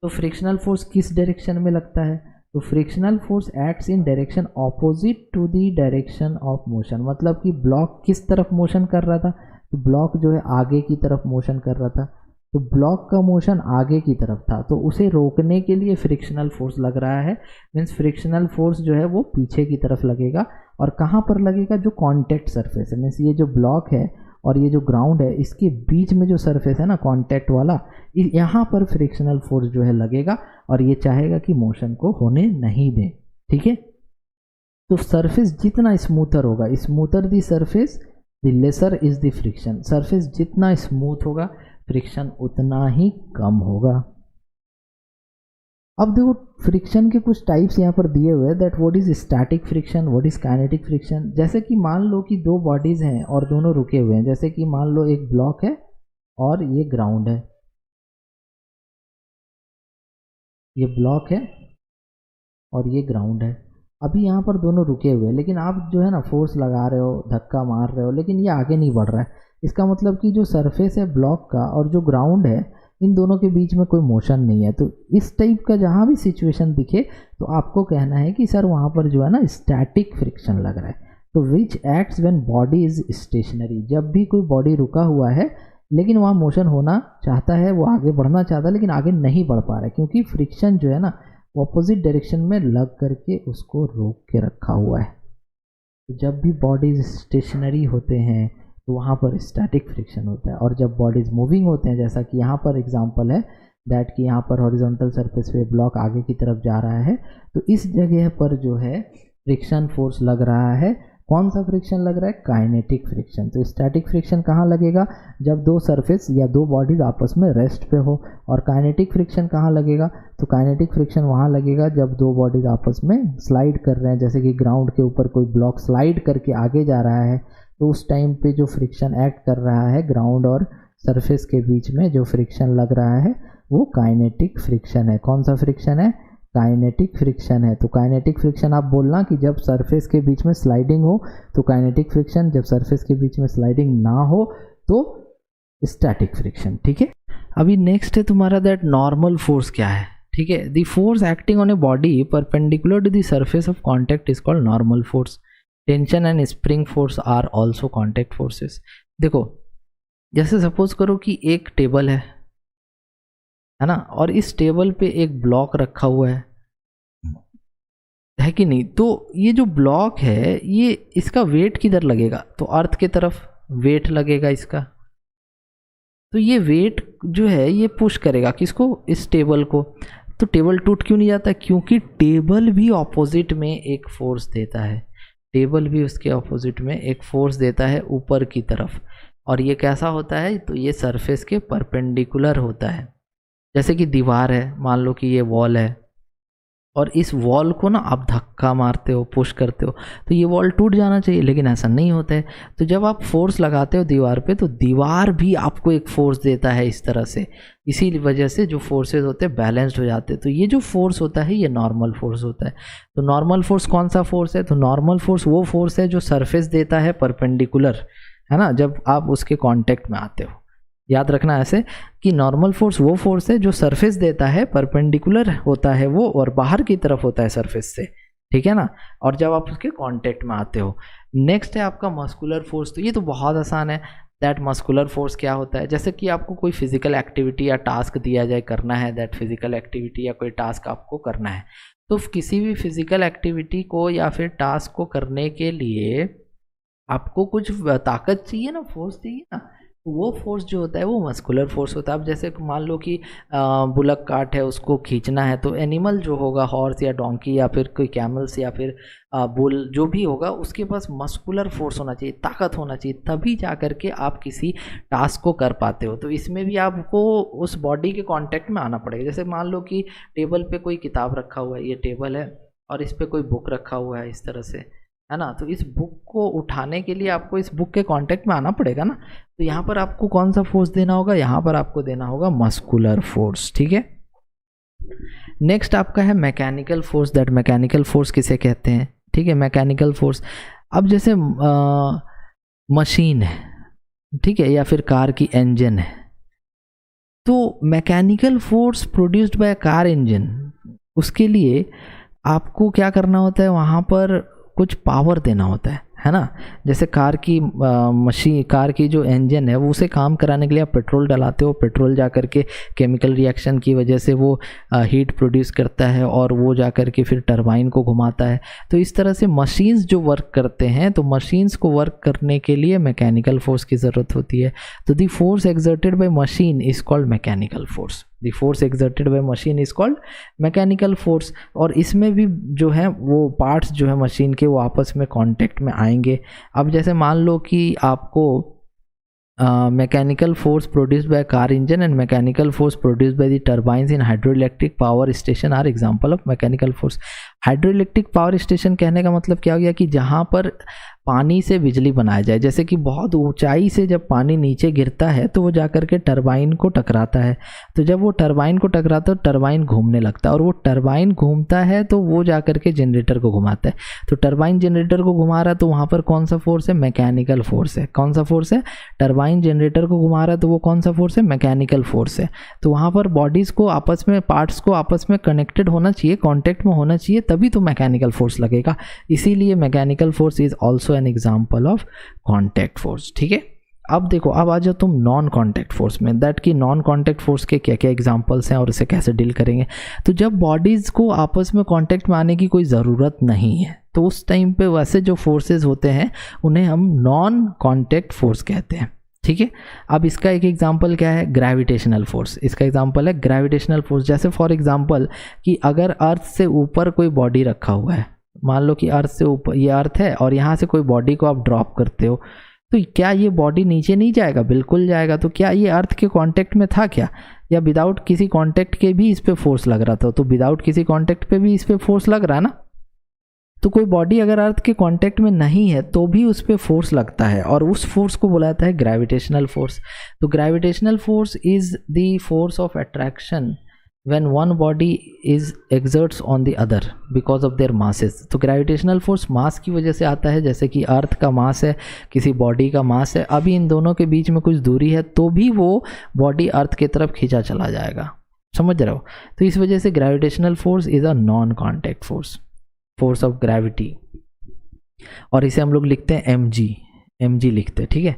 तो फ्रिक्शनल फोर्स किस डायरेक्शन में लगता है? तो frictional force acts in direction opposite to the direction of motion. मतलब कि ब्लॉक किस तरफ मोशन कर रहा था? तो ब्लॉक जो है आगे की तरफ मोशन कर रहा था, तो ब्लॉक का मोशन आगे की तरफ था, तो उसे रोकने के लिए फ्रिक्शनल फोर्स लग रहा है। मीन्स फ्रिक्शनल फोर्स जो है वो पीछे की तरफ लगेगा। और कहाँ पर लगेगा? जो कॉन्टैक्ट सरफेस है, मीन्स ये जो ब्लॉक है और ये जो ग्राउंड है, इसके बीच में जो सरफेस है ना कॉन्टैक्ट वाला, यहाँ पर फ्रिक्शनल फोर्स जो है लगेगा और ये चाहेगा कि मोशन को होने नहीं दे। ठीक है? तो सरफेस जितना स्मूथर होगा, smoother the surface the lesser is the friction. Surface जितना स्मूथ होगा फ्रिक्शन उतना ही कम होगा। अब देखो, फ्रिक्शन के कुछ टाइप्स यहाँ पर दिए हुए हैं, that what is static friction, what is kinetic friction. जैसे कि मान लो कि दो बॉडीज हैं और दोनों रुके हुए हैं, जैसे कि मान लो एक ब्लॉक है और ये ग्राउंड है, ये ब्लॉक है और ये ग्राउंड है। अभी यहाँ पर दोनों रुके हुए हैं, लेकिन आप जो है ना फोर्स लगा रहे हो, धक्का मार रहे हो, लेकिन ये आगे नहीं बढ़ रहा है। इसका मतलब कि जो सरफेस है ब्लॉक का और जो ग्राउंड है, इन दोनों के बीच में कोई मोशन नहीं है। तो इस टाइप का जहाँ भी सिचुएशन दिखे तो आपको कहना है कि सर वहाँ पर जो है ना स्टैटिक फ्रिक्शन लग रहा है। तो which acts when body is stationary. जब भी कोई बॉडी रुका हुआ है लेकिन वहाँ मोशन होना चाहता है, वो आगे बढ़ना चाहता है लेकिन आगे नहीं बढ़ पा रहा है, क्योंकि फ्रिक्शन जो है ना ऑपोजिट डायरेक्शन में लग करके उसको रोक के रखा हुआ है। तो जब भी बॉडीज स्टेशनरी होते हैं तो वहाँ पर स्टैटिक फ्रिक्शन होता है, और जब बॉडीज मूविंग होते हैं, जैसा कि यहाँ पर एग्जांपल है दैट कि यहाँ पर हॉरिजॉन्टल सरफेस पे ब्लॉक आगे की तरफ जा रहा है, तो इस जगह पर जो है फ्रिक्शन फोर्स लग रहा है। कौन सा फ्रिक्शन लग रहा है? Kinetic friction. तो स्टैटिक फ्रिक्शन कहाँ लगेगा? जब दो सरफेस या दो बॉडीज आपस में रेस्ट पे हो। और काइनेटिक फ्रिक्शन कहाँ लगेगा? तो काइनेटिक फ्रिक्शन वहाँ लगेगा जब दो बॉडीज आपस में स्लाइड कर रहे हैं, जैसे कि ग्राउंड के ऊपर कोई ब्लॉक स्लाइड करके आगे जा रहा है, तो उस टाइम पे जो फ्रिक्शन एक्ट कर रहा है ग्राउंड और सरफेस के बीच में जो फ्रिक्शन लग रहा है वो काइनेटिक फ्रिक्शन है। कौन सा फ्रिक्शन है? काइनेटिक फ्रिक्शन है। तो काइनेटिक फ्रिक्शन आप बोलना कि जब सरफेस के बीच में स्लाइडिंग हो तो काइनेटिक फ्रिक्शन, जब सरफेस के बीच में स्लाइडिंग ना हो तो स्टैटिक फ्रिक्शन। ठीक है? अभी नेक्स्ट है तुम्हारा दैट नॉर्मल फोर्स क्या है। ठीक है? The force acting on a body perpendicular to the surface of contact is called normal force. Tension and spring force are also contact forces. देखो, जैसे सपोज करो कि एक टेबल है ना, और इस टेबल पे एक ब्लॉक रखा हुआ है कि नहीं? तो ये जो ब्लॉक है, ये इसका वेट किधर लगेगा? तो अर्थ की तरफ वेट लगेगा इसका। तो ये वेट जो है ये पुश करेगा किसको? इस टेबल को। तो टेबल टूट क्यों नहीं जाता? क्योंकि टेबल भी ऑपोजिट में एक फोर्स देता है, टेबल भी उसके ऑपोजिट में एक फोर्स देता है ऊपर की तरफ, और ये कैसा होता है? तो ये सरफेस के परपेंडिकुलर होता है। जैसे कि दीवार है, मान लो कि ये वॉल है, और इस वॉल को ना आप धक्का मारते हो, पुश करते हो, तो ये वॉल टूट जाना चाहिए, लेकिन ऐसा नहीं होता है। तो जब आप फोर्स लगाते हो दीवार पे, तो दीवार भी आपको एक फोर्स देता है इस तरह से। इसी वजह से जो फोर्सेस होते हैं बैलेंस्ड हो जाते हैं। तो ये जो फोर्स होता है ये नॉर्मल फोर्स होता है। तो नॉर्मल फोर्स कौन सा फोर्स है? तो नॉर्मल फोर्स वो फोर्स है जो सरफेस देता है परपेंडिकुलर, है ना, जब आप उसके कांटेक्ट में आते हो। याद रखना ऐसे कि नॉर्मल फोर्स वो फोर्स है जो सरफेस देता है, परपेंडिकुलर होता है वो, और बाहर की तरफ होता है सरफेस से, ठीक है ना, और जब आप उसके कांटेक्ट में आते हो। नेक्स्ट है आपका मस्कुलर फोर्स। तो ये तो बहुत आसान है। दैट मस्कुलर फोर्स क्या होता है? जैसे कि आपको कोई फिजिकल एक्टिविटी या टास्क दिया जाए करना है, दैट फिजिकल एक्टिविटी या कोई टास्क आपको करना है, तो किसी भी फिजिकल एक्टिविटी को या फिर टास्क को करने के लिए आपको कुछ ताकत चाहिए ना, फोर्स चाहिए ना। वो फोर्स जो होता है वो मस्कुलर फोर्स होता है। अब जैसे मान लो कि बुलक कार्ट है, उसको खींचना है, तो एनिमल जो होगा, हॉर्स या डोंकी या फिर कोई कैमल्स या फिर बुल जो भी होगा, उसके पास मस्कुलर फोर्स होना चाहिए, ताकत होना चाहिए, तभी जा कर के आप किसी टास्क को कर पाते हो। तो इसमें भी आपको उस बॉडी के कांटेक्ट में आना पड़ेगा। जैसे मान लो कि टेबल पे कोई किताब रखा हुआ है, ये टेबल है और इस पर कोई बुक रखा हुआ है इस तरह से, है ना, तो इस बुक को उठाने के लिए आपको इस बुक के कांटेक्ट में आना पड़ेगा ना। तो यहाँ पर आपको कौन सा फोर्स देना होगा? यहाँ पर आपको देना होगा मस्कुलर फोर्स, ठीक है। नेक्स्ट आपका है mechanical force. That mechanical force किसे कहते हैं? ठीक है, मैकेनिकल फोर्स। अब जैसे मशीन है, ठीक है, या फिर कार की इंजन है, तो mechanical force produced by car engine, उसके लिए आपको क्या करना होता है? वहाँ पर कुछ पावर देना होता है ना। जैसे कार की मशीन, कार की जो इंजन है, वो उसे काम कराने के लिए आप पेट्रोल डलाते हो, पेट्रोल जा कर के केमिकल रिएक्शन की वजह से वो हीट प्रोड्यूस करता है और वो जा कर के फिर टरबाइन को घुमाता है। तो इस तरह से मशीन्स जो वर्क करते हैं, तो मशीन्स को वर्क करने के लिए मैकेनिकल फोर्स की ज़रूरत होती है। तो the force exerted by machine is called mechanical force. The force exerted by machine is called mechanical force. और इसमें भी जो है वो पार्ट्स जो है मशीन के, वो आपस में कांटेक्ट में आएंगे। अब जैसे मान लो कि आपको mechanical force produced by car engine and mechanical force produced by the turbines in hydroelectric power station are example of mechanical force. Hydroelectric power station कहने का मतलब क्या हो गया कि जहाँ पर पानी से बिजली बनाया जाए। जैसे कि बहुत ऊंचाई से जब पानी नीचे गिरता है तो वो जाकर के टरबाइन को टकराता है। तो जब वो टरबाइन को टकराता है तो टरबाइन घूमने लगता है, और वो टरबाइन घूमता है तो वो जाकर के जनरेटर को घुमाता है। तो टरबाइन जनरेटर को घुमा रहा है, तो वहाँ पर कौन सा फोर्स है? मैकेनिकल फोर्स है। कौन सा फोर्स है? टरबाइन जनरेटर को घुमा रहा है, तो वो कौन सा फोर्स है? मैकेनिकल फोर्स है। तो वहाँ पर बॉडीज़ को आपस में, पार्ट्स को आपस में कनेक्टेड होना चाहिए, कॉन्टेक्ट में होना चाहिए, तभी तो मैकेनिकल फोर्स लगेगा। इसीलिए mechanical force is also an example of contact force, ठीक है। अब देखो, अब आ जाओ तुम नॉन कॉन्टैक्ट फोर्स में। दैट कि नॉन कॉन्टैक्ट फोर्स के क्या क्या एग्जांपल्स हैं और इसे कैसे डील करेंगे। तो जब बॉडीज़ को आपस में कॉन्टैक्ट में आने की कोई ज़रूरत नहीं है, तो उस टाइम पे वैसे जो फोर्सेस होते हैं उन्हें हम नॉन कॉन्टैक्ट फोर्स कहते हैं, ठीक है। अब इसका एक एग्जांपल क्या है? Gravitational force. इसका एग्जांपल है ग्रेविटेशनल फोर्स। जैसे फॉर एग्जांपल कि अगर अर्थ से ऊपर कोई बॉडी रखा हुआ है, मान लो कि अर्थ से ऊपर, ये अर्थ है और यहाँ से कोई बॉडी को आप ड्रॉप करते हो, तो क्या ये बॉडी नीचे नहीं जाएगा? बिल्कुल जाएगा। तो क्या ये अर्थ के कांटेक्ट में था क्या? या विदाउट किसी कांटेक्ट के भी इस पे फोर्स लग रहा था? तो विदाउट किसी कांटेक्ट पे भी इस पे फोर्स लग रहा है ना। तो कोई बॉडी अगर अर्थ के कांटेक्ट में नहीं है तो भी उस पर फोर्स लगता है, और उस फोर्स को बोला जाता है ग्रेविटेशनल फोर्स। तो gravitational force is the force of attraction when one body is exerts on the other because of their masses। तो ग्रेविटेशनल फोर्स मास की वजह से आता है। जैसे कि अर्थ का मास है, किसी बॉडी का मास है, अभी इन दोनों के बीच में कुछ दूरी है तो भी वो बॉडी अर्थ की तरफ खींचा चला जाएगा, समझ रहे हो। तो इस वजह से gravitational force is a non contact force, force of gravity, और इसे हम लोग लिखते हैं mg लिखते हैं, ठीक है।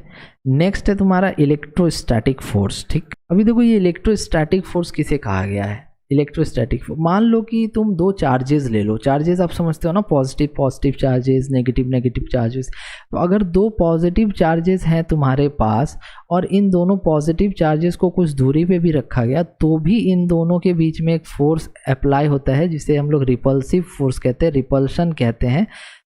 नेक्स्ट है तुम्हारा इलेक्ट्रोस्टैटिक फोर्स, ठीक। अभी देखो, ये इलेक्ट्रोस्टैटिक फोर्स किसे कहा गया है? इलेक्ट्रोस्टैटिक मान लो कि तुम दो चार्जेस ले लो, चार्जेस आप समझते हो ना, positive positive charges, negative negative charges. तो अगर दो पॉजिटिव चार्जेस हैं तुम्हारे पास और इन दोनों पॉजिटिव चार्जेस को कुछ दूरी पे भी रखा गया, तो भी इन दोनों के बीच में एक फोर्स अप्लाई होता है जिसे हम लोग रिपल्सिव फोर्स कहते हैं, रिपल्शन कहते हैं।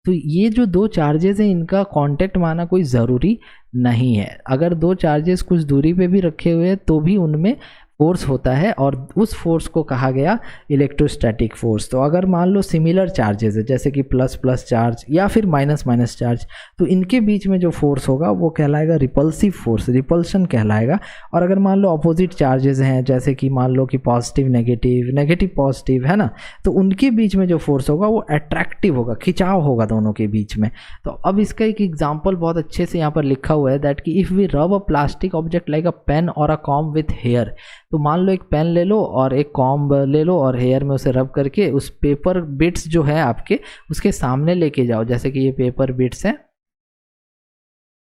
तो ये जो दो चार्जेस हैं इनका कांटेक्ट माना कोई ज़रूरी नहीं है। अगर दो चार्जेस कुछ दूरी पे भी रखे हुए हैं तो भी उनमें फोर्स होता है और उस फोर्स को कहा गया इलेक्ट्रोस्टैटिक फोर्स। तो अगर मान लो सिमिलर चार्जेस है जैसे कि प्लस प्लस चार्ज या फिर माइनस माइनस चार्ज, तो इनके बीच में जो फोर्स होगा वो कहलाएगा रिपल्सिव फोर्स, रिपल्शन कहलाएगा। और अगर मान लो अपोजिट चार्जेस हैं जैसे कि मान लो कि पॉजिटिव नेगेटिव, नेगेटिव पॉजिटिव, है ना, तो उनके बीच में जो फोर्स होगा वो अट्रैक्टिव होगा, खिंचाव होगा दोनों के बीच में। तो अब इसका एक एग्जाम्पल बहुत अच्छे से यहाँ पर लिखा हुआ है दैट कि if we rub a plastic object like a pen और अ कॉम्ब विथ हेयर। तो मान लो एक पेन ले लो और एक कॉम्ब ले लो और हेयर में उसे रब करके उस पेपर बिट्स जो है आपके उसके सामने लेके जाओ, जैसे कि ये पेपर बिट्स हैं,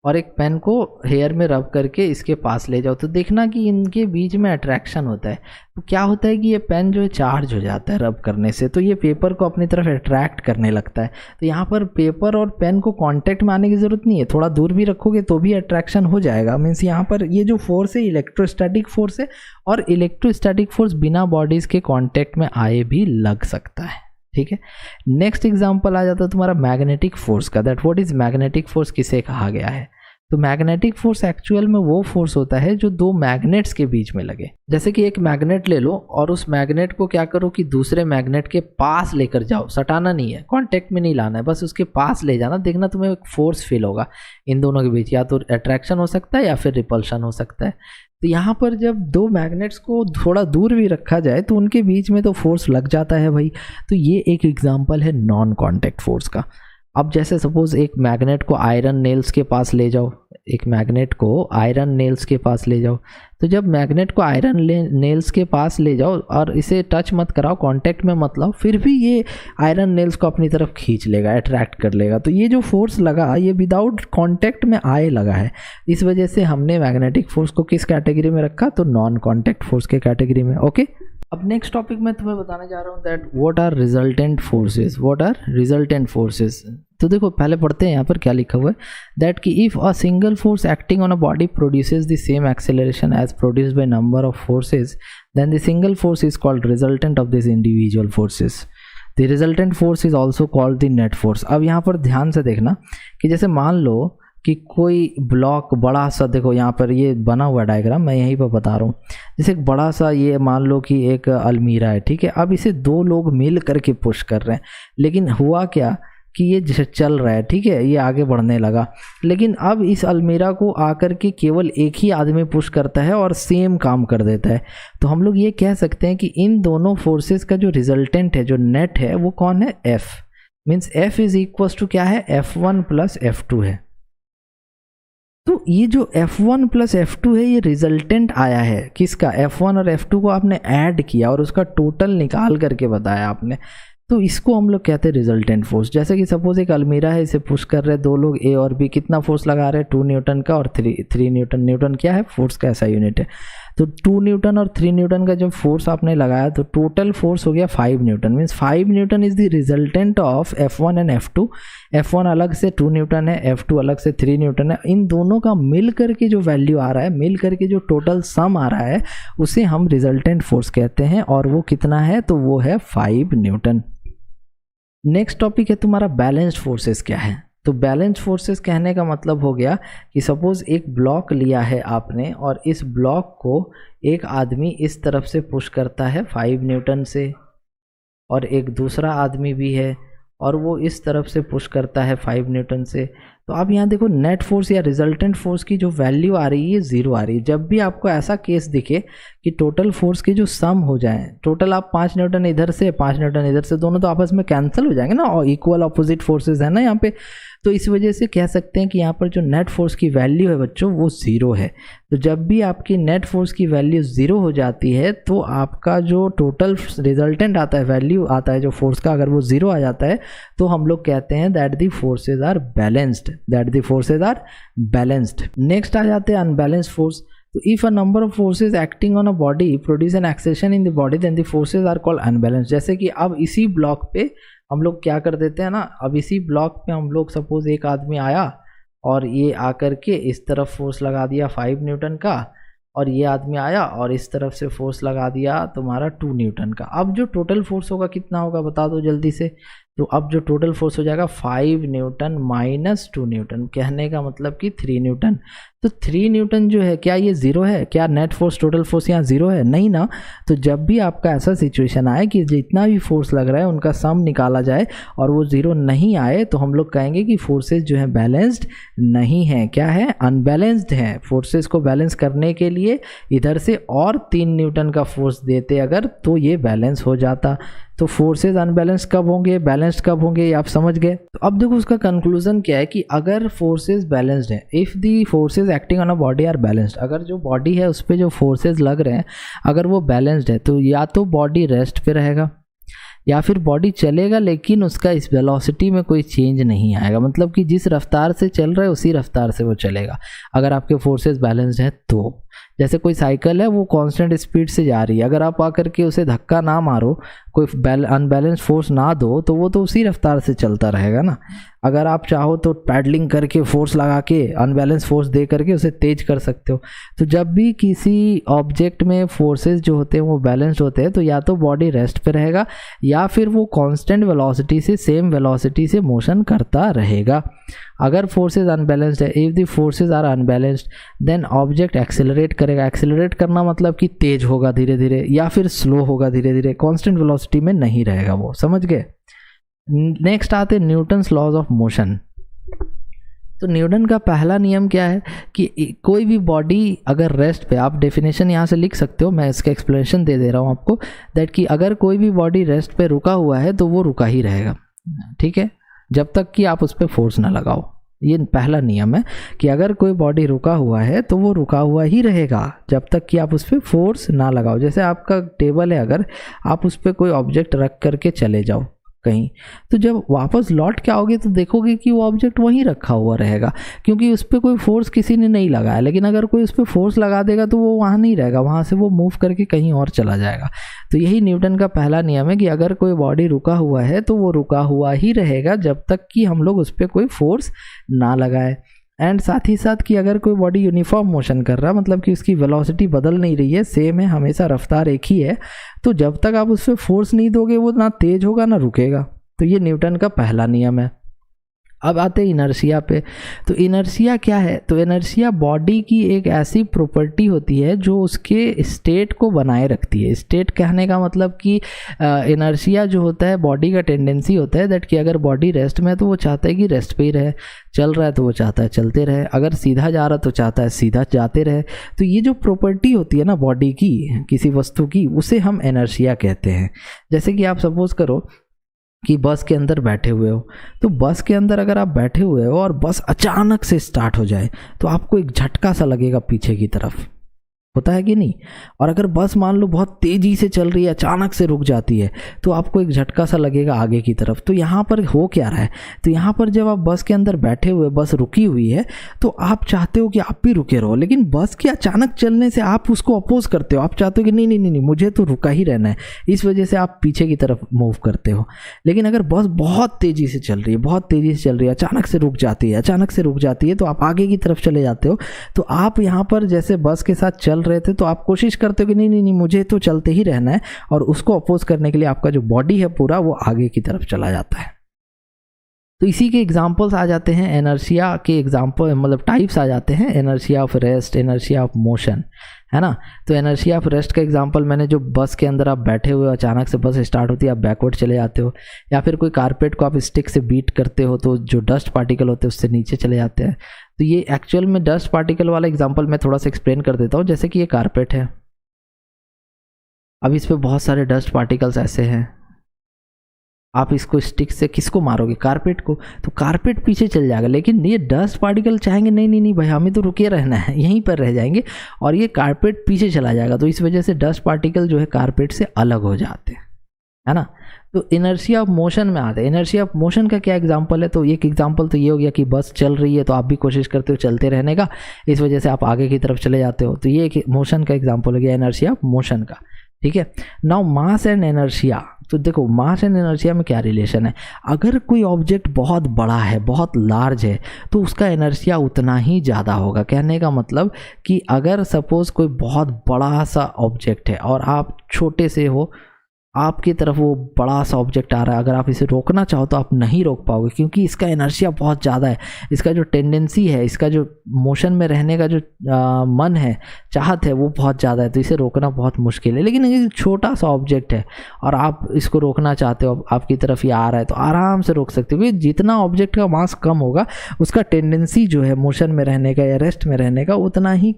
और एक पेन को हेयर में रब करके इसके पास ले जाओ, तो देखना कि इनके बीच में अट्रैक्शन होता है। तो क्या होता है कि ये पेन जो है चार्ज हो जाता है रब करने से, तो ये पेपर को अपनी तरफ अट्रैक्ट करने लगता है। तो यहाँ पर पेपर और पेन को कांटेक्ट में आने की ज़रूरत नहीं है, थोड़ा दूर भी रखोगे तो भी अट्रैक्शन हो जाएगा। मीन्स यहाँ पर ये जो फोर्स है इलेक्ट्रोस्टैटिक फोर्स है, और इलेक्ट्रोस्टैटिक फोर्स बिना बॉडीज़ के कॉन्टैक्ट में आए भी लग सकता है। ठीक है, नेक्स्ट एग्जांपल आ जाता है तुम्हारा मैग्नेटिक फोर्स का। That what is magnetic force किसे कहा गया है? तो मैग्नेटिक फोर्स एक्चुअल में वो फोर्स होता है जो दो मैग्नेट्स के बीच में लगे। जैसे कि एक मैग्नेट ले लो और उस मैग्नेट को क्या करो कि दूसरे मैग्नेट के पास लेकर जाओ, सटाना नहीं है, कांटेक्ट में नहीं लाना है, बस उसके पास ले जाना, देखना तुम्हें एक फोर्स फील होगा इन दोनों के बीच, या तो अट्रैक्शन हो सकता है या फिर रिपल्शन हो सकता है। तो यहाँ पर जब दो मैग्नेट्स को थोड़ा दूर भी रखा जाए तो उनके बीच में तो फोर्स लग जाता है भाई। तो ये एक एग्जांपल है नॉन कांटेक्ट फोर्स का। अब जैसे सपोज एक मैग्नेट को आयरन नेल्स के पास ले जाओ, एक मैग्नेट को आयरन नेल्स के पास ले जाओ, तो जब मैग्नेट को आयरन नेल्स के पास ले जाओ और इसे टच मत कराओ, कांटेक्ट में मत लाओ, फिर भी ये आयरन नेल्स को अपनी तरफ खींच लेगा, अट्रैक्ट कर लेगा। तो ये जो फोर्स लगा ये विदाउट कांटेक्ट में आए लगा है। इस वजह से हमने मैग्नेटिक फोर्स को किस कैटेगरी में रखा? तो नॉन कांटेक्ट फोर्स के कैटेगरी में। ओके, अब नेक्स्ट टॉपिक मैं तुम्हें बताने जा रहा हूँ that what are resultant forces. What are resultant forces? तो देखो पहले पढ़ते हैं यहाँ पर क्या लिखा हुआ है दैट कि if a single force acting on a body produces the same acceleration as produced by number of forces, then the single force is called resultant of this individual forces. The resultant force is also called the net force. अब यहाँ पर ध्यान से देखना कि जैसे मान लो कि कोई ब्लॉक बड़ा सा, देखो यहाँ पर ये बना हुआ डायग्राम मैं यहीं पर बता रहा हूँ, जैसे एक बड़ा सा ये मान लो कि एक अलमीरा है, ठीक है। अब इसे दो लोग मिल करके पुश कर रहे हैं, लेकिन हुआ क्या कि ये चल रहा है, ठीक है, ये आगे बढ़ने लगा, लेकिन अब इस अलमीरा को आकर के केवल एक ही आदमी पुश करता है और सेम काम कर देता है। तो हम लोग ये कह सकते हैं कि इन दोनों फोर्सेस का जो रिजल्टेंट है, जो नेट है, वो कौन है? F। Means F is equal to क्या है? F1 प्लस F2 है। तो ये जो F1 प्लस F2 है ये रिजल्टेंट आया है किसका? F1 और F2 को आपने ऐड किया और उसका टोटल निकाल करके बताया आपने, तो इसको हम लोग कहते हैं रिजल्टेंट फोर्स। जैसे कि सपोज एक अलमीरा है, इसे पुश कर रहे हैं दो लोग A और B, कितना फोर्स लगा रहे हैं? 2 न्यूटन का और 3 न्यूटन। न्यूटन क्या है? फोर्स का ऐसा यूनिट है। तो 2 न्यूटन और 3 न्यूटन का जब फोर्स आपने लगाया तो टोटल फोर्स हो गया 5 Newton. Means 5 Newton is the resultant of F1 and F2। F1 अलग से 2 न्यूटन है, F2 अलग से 3 न्यूटन है। इन दोनों का मिल करके जो वैल्यू आ रहा है, मिल करके जो टोटल सम आ रहा है, उसे हम रिजल्टेंट फोर्स कहते हैं। और वो कितना है? तो वो है 5 न्यूटन। नेक्स्ट टॉपिक है तुम्हारा बैलेंस्ड फोर्सेस क्या है। तो बैलेंस्ड फोर्सेस कहने का मतलब हो गया कि सपोज एक ब्लॉक लिया है आपने और इस ब्लॉक को एक आदमी इस तरफ से पुश करता है 5 न्यूटन से, और एक दूसरा आदमी भी है और वो इस तरफ से पुश करता है 5 न्यूटन से। तो अब यहाँ देखो नेट फोर्स या रिजल्टेंट फोर्स की जो वैल्यू आ रही है 0 आ रही है। जब भी आपको ऐसा केस दिखे कि टोटल फोर्स की जो सम हो जाए, टोटल आप 5 न्यूटन इधर से 5 न्यूटन इधर से, दोनों तो आपस में कैंसिल हो जाएंगे ना, और इक्वल अपोजिट फोर्सेस है ना यहाँ पे। तो इस वजह से कह सकते हैं कि यहाँ पर जो नेट फोर्स की वैल्यू है बच्चों वो 0 है। तो जब भी आपकी नेट फोर्स की वैल्यू 0 हो जाती है तो आपका जो टोटल रिजल्टेंट आता है, वैल्यू आता है जो फोर्स का, अगर वो 0 आ जाता है तो हम लोग कहते हैं that the forces are balanced, that the forces are balanced. Next आ जाते हैं अनबैलेंस्ड फोर्स। तो if a number of forces acting on a body produce an acceleration in the body then the forces are called unbalance. जैसे कि अब इसी block पे हम लोग क्या कर देते हैं ना, अब इसी ब्लॉक पे हम लोग सपोज एक आदमी आया और ये आकर के इस तरफ फोर्स लगा दिया 5 न्यूटन का, और ये आदमी आया और इस तरफ से फोर्स लगा दिया तुम्हारा 2 न्यूटन का। अब जो टोटल फोर्स होगा कितना होगा बता दो जल्दी से। तो अब जो टोटल फोर्स हो जाएगा 5 न्यूटन माइनस 2 न्यूटन, कहने का मतलब कि 3 न्यूटन। तो 3 न्यूटन जो है क्या ये ज़ीरो है? क्या नेट फोर्स टोटल फोर्स यहाँ ज़ीरो है? नहीं ना। तो जब भी आपका ऐसा सिचुएशन आए कि जितना भी फोर्स लग रहा है उनका सम निकाला जाए और वो ज़ीरो नहीं आए, तो हम लोग कहेंगे कि फोर्सेस जो है बैलेंस्ड नहीं है। क्या है? अनबैलेंस्ड है। फोर्सेस को बैलेंस करने के लिए इधर से और 3 न्यूटन का फोर्स देते अगर, तो ये बैलेंस हो जाता। तो फोर्सेस अनबैलेंस कब होंगे, बैलेंस्ड कब होंगे, ये आप समझ गए। तो अब देखो उसका कंक्लूजन क्या है कि अगर फोर्सेस बैलेंस्ड है, if the forces acting on a body are balanced, अगर जो बॉडी है उस पर जो फोर्सेस लग रहे हैं अगर वो बैलेंस्ड है, तो या तो बॉडी रेस्ट पे रहेगा या फिर बॉडी चलेगा लेकिन उसका इस वेलोसिटी में कोई चेंज नहीं आएगा। मतलब कि जिस रफ्तार से चल रहा है उसी रफ्तार से वो चलेगा अगर आपके फोर्सेस बैलेंस्ड हैं तो। जैसे कोई साइकिल है वो कांस्टेंट स्पीड से जा रही है, अगर आप आकर के उसे धक्का ना मारो, कोई अनबैलेंस्ड फोर्स ना दो, तो वो तो उसी रफ्तार से चलता रहेगा ना। अगर आप चाहो तो पैडलिंग करके फोर्स लगा के अनबैलेंस फोर्स दे करके उसे तेज कर सकते हो। तो जब भी किसी ऑब्जेक्ट में फोर्सेस जो होते हैं वो बैलेंस्ड होते हैं, तो या तो बॉडी रेस्ट पे रहेगा या फिर वो कांस्टेंट वेलोसिटी से, सेम वेलोसिटी से मोशन करता रहेगा। अगर फोर्सेस अनबैलेंस्ड है, if the forces are unbalanced then object accelerate करेगा। एक्सेलरेट करना मतलब कि तेज होगा धीरे धीरे या फिर स्लो होगा धीरे धीरे, कांस्टेंट वेलोसिटी में नहीं रहेगा वो। समझ गए? नेक्स्ट आते हैं न्यूटन्स लॉज ऑफ मोशन। तो न्यूटन का पहला नियम क्या है कि कोई भी बॉडी अगर रेस्ट पे, आप डेफिनेशन यहाँ से लिख सकते हो, मैं इसका एक्सप्लेनेशन दे रहा हूँ आपको, दैट कि अगर कोई भी बॉडी रेस्ट पे रुका हुआ है तो वो रुका ही रहेगा, ठीक है, जब तक कि आप उस पर फोर्स ना लगाओ। ये पहला नियम है कि अगर कोई बॉडी रुका हुआ है तो वो रुका हुआ ही रहेगा जब तक कि आप उस पर फोर्स ना लगाओ। जैसे आपका टेबल है, अगर आप उस पर कोई ऑब्जेक्ट रख करके चले जाओ कहीं, तो जब वापस लौट के आओगे तो देखोगे कि वो ऑब्जेक्ट वहीं रखा हुआ रहेगा, क्योंकि उस पर कोई फोर्स किसी ने नहीं लगाया। लेकिन अगर कोई उस पर फोर्स लगा देगा तो वो वहाँ नहीं रहेगा, वहाँ से वो मूव करके कहीं और चला जाएगा। तो यही न्यूटन का पहला नियम है कि अगर कोई बॉडी रुका हुआ है तो वो रुका हुआ ही रहेगा जब तक कि हम लोग उस पर कोई फोर्स ना लगाए। एंड साथ ही साथ कि अगर कोई बॉडी यूनिफॉर्म मोशन कर रहा है, मतलब कि उसकी वेलोसिटी बदल नहीं रही है, सेम है, हमेशा रफ्तार एक ही है, तो जब तक आप उस पर फोर्स नहीं दोगे वो ना तेज होगा ना रुकेगा। तो ये न्यूटन का पहला नियम है। अब आते हैं इनर्शिया पे। तो इनर्शिया क्या है? तो इनर्शिया बॉडी की एक ऐसी प्रॉपर्टी होती है जो उसके स्टेट को बनाए रखती है। स्टेट कहने का मतलब कि इनर्शिया जो होता है बॉडी का टेंडेंसी होता है दैट कि अगर बॉडी रेस्ट में है तो वो चाहता है कि रेस्ट पे ही रहे, चल रहा है तो वो चाहता है चलते रहे, अगर सीधा जा रहा तो चाहता है सीधा जाते रहे। तो ये जो प्रॉपर्टी होती है ना बॉडी की, किसी वस्तु की, उसे हम इनर्शिया कहते हैं। जैसे कि आप सपोज करो कि बस के अंदर बैठे हुए हो, तो बस के अंदर अगर आप बैठे हुए हो और बस अचानक से स्टार्ट हो जाए तो आपको एक झटका सा लगेगा पीछे की तरफ, होता है कि नहीं? और अगर बस मान लो बहुत तेज़ी से चल रही है, अचानक से रुक जाती है, तो आपको एक झटका सा लगेगा आगे की तरफ। तो यहाँ पर हो क्या रहा है? तो यहाँ पर जब आप बस के अंदर बैठे हुए, बस रुकी हुई है, तो आप चाहते हो कि आप भी रुके रहो, लेकिन बस के अचानक चलने से आप उसको अपोज करते हो। आप चाहते हो कि नहीं नहीं नहीं नहीं, मुझे तो रुका ही रहना है, इस वजह से आप पीछे की तरफ मूव करते हो। लेकिन अगर बस बहुत तेज़ी से चल रही है, बहुत तेज़ी से चल रही है, अचानक से रुक जाती है, अचानक से रुक जाती है, तो आप आगे की तरफ चले जाते हो। तो आप यहाँ पर जैसे बस के साथ चल रहे थे तो आप कोशिश करते हो कि नहीं नहीं नहीं, मुझे तो चलते ही रहना है, और उसको अपोज करने के लिए आपका जो बॉडी है पूरा वो आगे की तरफ चला जाता है। तो इसी के एग्जांपल्स आ जाते हैं, इनर्शिया के एग्जांपल मतलब टाइप्स आ जाते हैं, inertia of rest, inertia of motion, है ना। तो इनर्शिया ऑफ रेस्ट का एग्जांपल मैंने, जो बस के अंदर आप बैठे हुए हो, अचानक से बस स्टार्ट होती है, आप बैकवर्ड चले जाते हो, या फिर कोई कारपेट को आप स्टिक से बीट करते हो तो जो डस्ट पार्टिकल होते हैं उससे नीचे चले जाते हैं। तो ये एक्चुअल में डस्ट पार्टिकल वाला एग्जांपल मैं थोड़ा सा एक्सप्लेन कर देता हूँ। जैसे कि ये कारपेट है, अब इस पर बहुत सारे डस्ट पार्टिकल्स ऐसे हैं, आप इसको स्टिक से किसको मारोगे? कारपेट को, तो कारपेट पीछे चल जाएगा। लेकिन ये डस्ट पार्टिकल चाहेंगे नहीं नहीं नहीं भाई, हमें तो रुके रहना है, यहीं पर रह जाएंगे, और ये कारपेट पीछे चला जाएगा। तो इस वजह से डस्ट पार्टिकल जो है कारपेट से अलग हो जाते हैं। है ना। तो इनर्शिया ऑफ मोशन में आते हैं। इनर्शिया ऑफ मोशन का क्या एग्जांपल है, तो एक एग्जांपल तो ये हो गया कि बस चल रही है तो आप भी कोशिश करते हो चलते रहने का, इस वजह से आप आगे की तरफ चले जाते हो, तो ये एक मोशन का एग्जांपल हो गया इनर्शिया ऑफ मोशन का, ठीक है। नाउ मास एंड इनर्शिया, तो देखो मास एंड इनर्शिया में क्या रिलेशन है। अगर कोई ऑब्जेक्ट बहुत बड़ा है, बहुत लार्ज है, तो उसका इनर्शिया उतना ही ज़्यादा होगा। कहने का मतलब कि अगर सपोज कोई बहुत बड़ा सा ऑब्जेक्ट है और आप छोटे से हो, आपकी तरफ वो बड़ा सा ऑब्जेक्ट आ रहा है, अगर आप इसे रोकना चाहो तो आप नहीं रोक पाओगे, क्योंकि इसका इनर्शिया बहुत ज़्यादा है, इसका जो टेंडेंसी है, इसका जो मोशन में रहने का जो मन है, चाहत है, वो बहुत ज़्यादा है, तो इसे रोकना बहुत मुश्किल है। लेकिन अगर छोटा सा ऑब्जेक्ट है और आप इसको रोकना चाहते हो, आपकी तरफ ये आ रहा है, तो आराम से रोक सकते हो, क्योंकि जितना ऑब्जेक्ट का मास कम होगा उसका टेंडेंसी जो है मोशन में रहने का या रेस्ट में रहने का उतना ही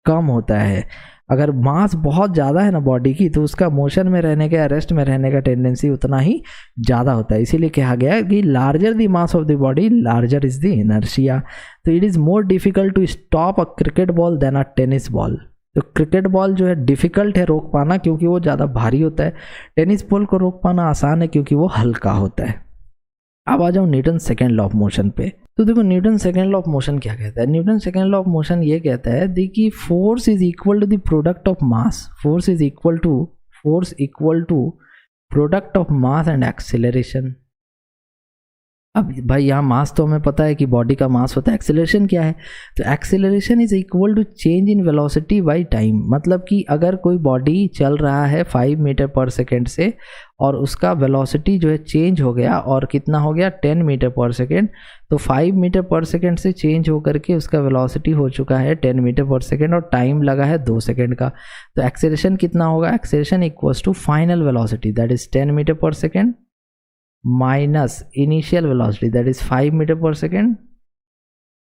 कम होता है। अगर मास बहुत ज़्यादा है ना बॉडी की, तो उसका मोशन में रहने का या रेस्ट में रहने का टेंडेंसी उतना ही ज़्यादा होता है। इसीलिए कहा गया है कि larger the mass of the body larger is the inertia. तो it is more difficult to stop a cricket ball then a tennis ball. तो क्रिकेट बॉल जो है डिफ़िकल्ट है रोक पाना, क्योंकि वो ज़्यादा भारी होता है। टेनिस बॉल को रोक पाना आसान है, क्योंकि वो हल्का होता है। अब आ जाओ Newton second law of motion पे। तो देखो Newton second law of motion क्या कहता है। Newton second law of motion ये कहता है कि force is equal to the product of mass, force equal to product of mass and acceleration. अब भाई यहाँ मास तो हमें पता है कि बॉडी का मास होता है, एक्सेलरेशन क्या है, तो acceleration is equal to change in velocity by time. मतलब कि अगर कोई बॉडी चल रहा है 5 मीटर पर सेकेंड से और उसका वेलोसिटी जो है चेंज हो गया और कितना हो गया 10 मीटर पर सेकेंड, तो 5 मीटर पर सेकेंड से चेंज होकर के उसका वेलोसिटी हो चुका है 10 मीटर पर सेकेंड और टाइम लगा है 2 सेकेंड का। तो एक्सेलरेशन कितना होगा, acceleration equals to final velocity that is 10 metre per second minus initial velocity that is 5 meter per second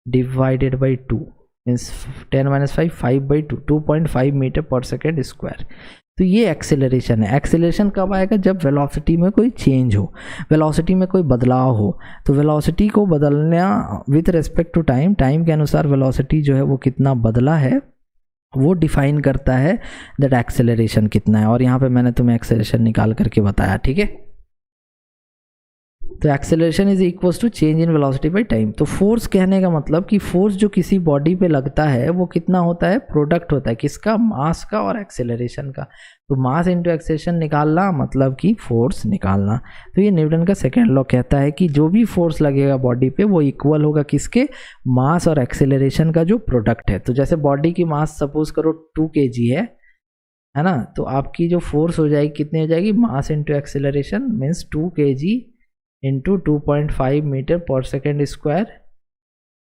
divided by 2 means 10 minus 5 by 2 2.5 metre per second square. तो ये acceleration है। Acceleration कब आएगा, जब वेलोसिटी में कोई चेंज हो, velocity में कोई बदलाव हो। तो वेलोसिटी को बदलना with respect to time, time के अनुसार वेलोसिटी जो है वो कितना बदला है वो डिफाइन करता है दैट एक्सेलरेशन कितना है। और यहाँ पे मैंने तुम्हें एक्सेलरेशन निकाल करके बताया, ठीक है। तो acceleration is equals to change in velocity by time. तो फोर्स कहने का मतलब कि फोर्स जो किसी बॉडी पे लगता है वो कितना होता है, प्रोडक्ट होता है किसका, मास का और एक्सेलरेशन का। तो मास इंटू एक्सेलरेशन निकालना मतलब कि फोर्स निकालना। तो ये न्यूटन का सेकेंड लॉ कहता है कि जो भी फोर्स लगेगा बॉडी पे वो इक्वल होगा किसके, मास और एक्सेलरेशन का जो प्रोडक्ट है। तो जैसे बॉडी की मास सपोज करो 2 kg है ना, तो आपकी जो फोर्स हो जाएगी कितनी हो जाएगी, mass into acceleration means 2 kg into 2.5 metre per second square,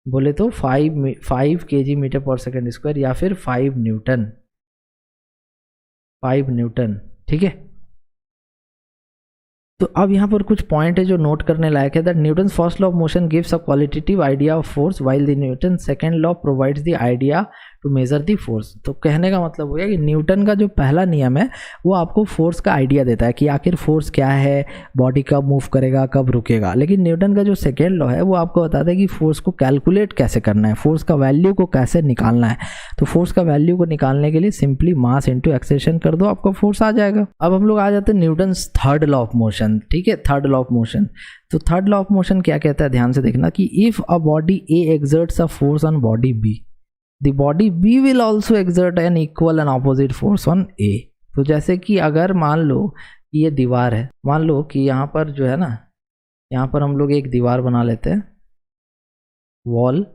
बोले तो 5 kg metre per second square या फिर 5 न्यूटन, ठीक है। तो अब यहाँ पर कुछ पॉइंट है जो नोट करने लायक है that Newton first law of motion gives a qualitative idea of force while the Newton second law provides the idea to measure the force. तो कहने का मतलब हो गया कि न्यूटन का जो पहला नियम है वो आपको फोर्स का आइडिया देता है कि आखिर फोर्स क्या है, बॉडी कब मूव करेगा, कब रुकेगा। लेकिन न्यूटन का जो सेकेंड लॉ है वो आपको बताता है कि फोर्स को कैलकुलेट कैसे करना है, फोर्स का वैल्यू को कैसे निकालना है। तो फोर्स का वैल्यू को निकालने के लिए सिंपली मास इंटू एक्सेलरेशन कर दो, आपका फोर्स आ जाएगा। अब हम लोग आ जाते हैं Newton's third law of motion, ठीक है, थर्ड लॉ ऑफ मोशन। तो थर्ड लॉ ऑफ मोशन क्या कहता है, ध्यान से देखना कि if a body A exerts a force on body B, the body B will also exert an equal and opposite force on A. तो जैसे कि अगर मान लो ये दीवार है, मान लो कि यहाँ पर जो है ना, यहाँ पर हम लोग एक दीवार बना लेते हैं, वॉल,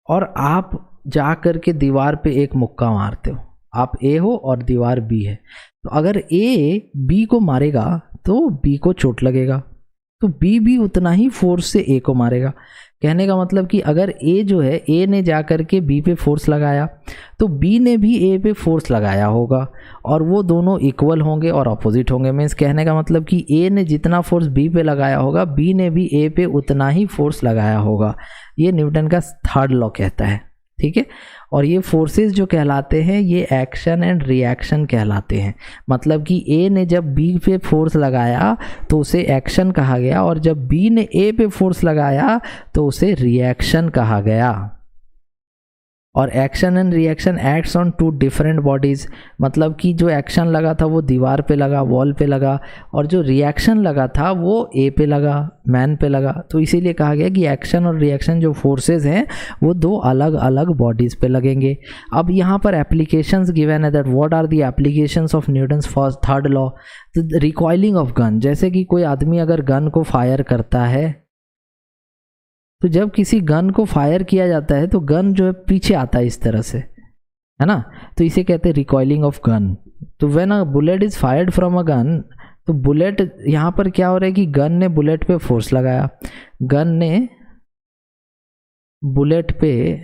और आप जा करके दीवार पे एक मुक्का मारते हो। आप ए हो और दीवार बी है, तो अगर ए बी को मारेगा तो बी को चोट लगेगा, तो बी भी उतना ही फोर्स से ए को मारेगा। कहने का मतलब कि अगर ए जो है, ए ने जा कर के बी पे फोर्स लगाया तो बी ने भी ए पे फोर्स लगाया होगा और वो दोनों इक्वल होंगे और अपोजिट होंगे। मीन्स कहने का मतलब कि ए ने जितना फोर्स बी पे लगाया होगा बी ने भी ए पे उतना ही फोर्स लगाया होगा। ये न्यूटन का थर्ड लॉ कहता है, ठीक है। और ये फोर्सेस जो कहलाते हैं ये एक्शन एंड रिएक्शन कहलाते हैं। मतलब कि ए ने जब बी पे फोर्स लगाया तो उसे एक्शन कहा गया और जब बी ने ए पे फोर्स लगाया तो उसे रिएक्शन कहा गया। और action and reaction acts on two different bodies, मतलब कि जो एक्शन लगा था वो दीवार पे लगा, वॉल पे लगा, और जो रिएक्शन लगा था वो ए पे लगा, मैन पे लगा। तो इसीलिए कहा गया कि एक्शन और रिएक्शन जो फोर्सेस हैं वो दो अलग अलग बॉडीज़ पे लगेंगे। अब यहाँ पर एप्लीकेशंस गिवन है that what are the applications of Newton's first third law. तो रिकॉइलिंग ऑफ गन, जैसे कि कोई आदमी अगर गन को फायर करता है, तो जब किसी गन को फायर किया जाता है तो गन जो है पीछे आता है इस तरह से, है ना, तो इसे कहते हैं रिकॉइलिंग ऑफ गन। तो when a bullet is fired from a gun, तो बुलेट यहाँ पर क्या हो रहा है कि गन ने बुलेट पे फोर्स लगाया, गन ने बुलेट पे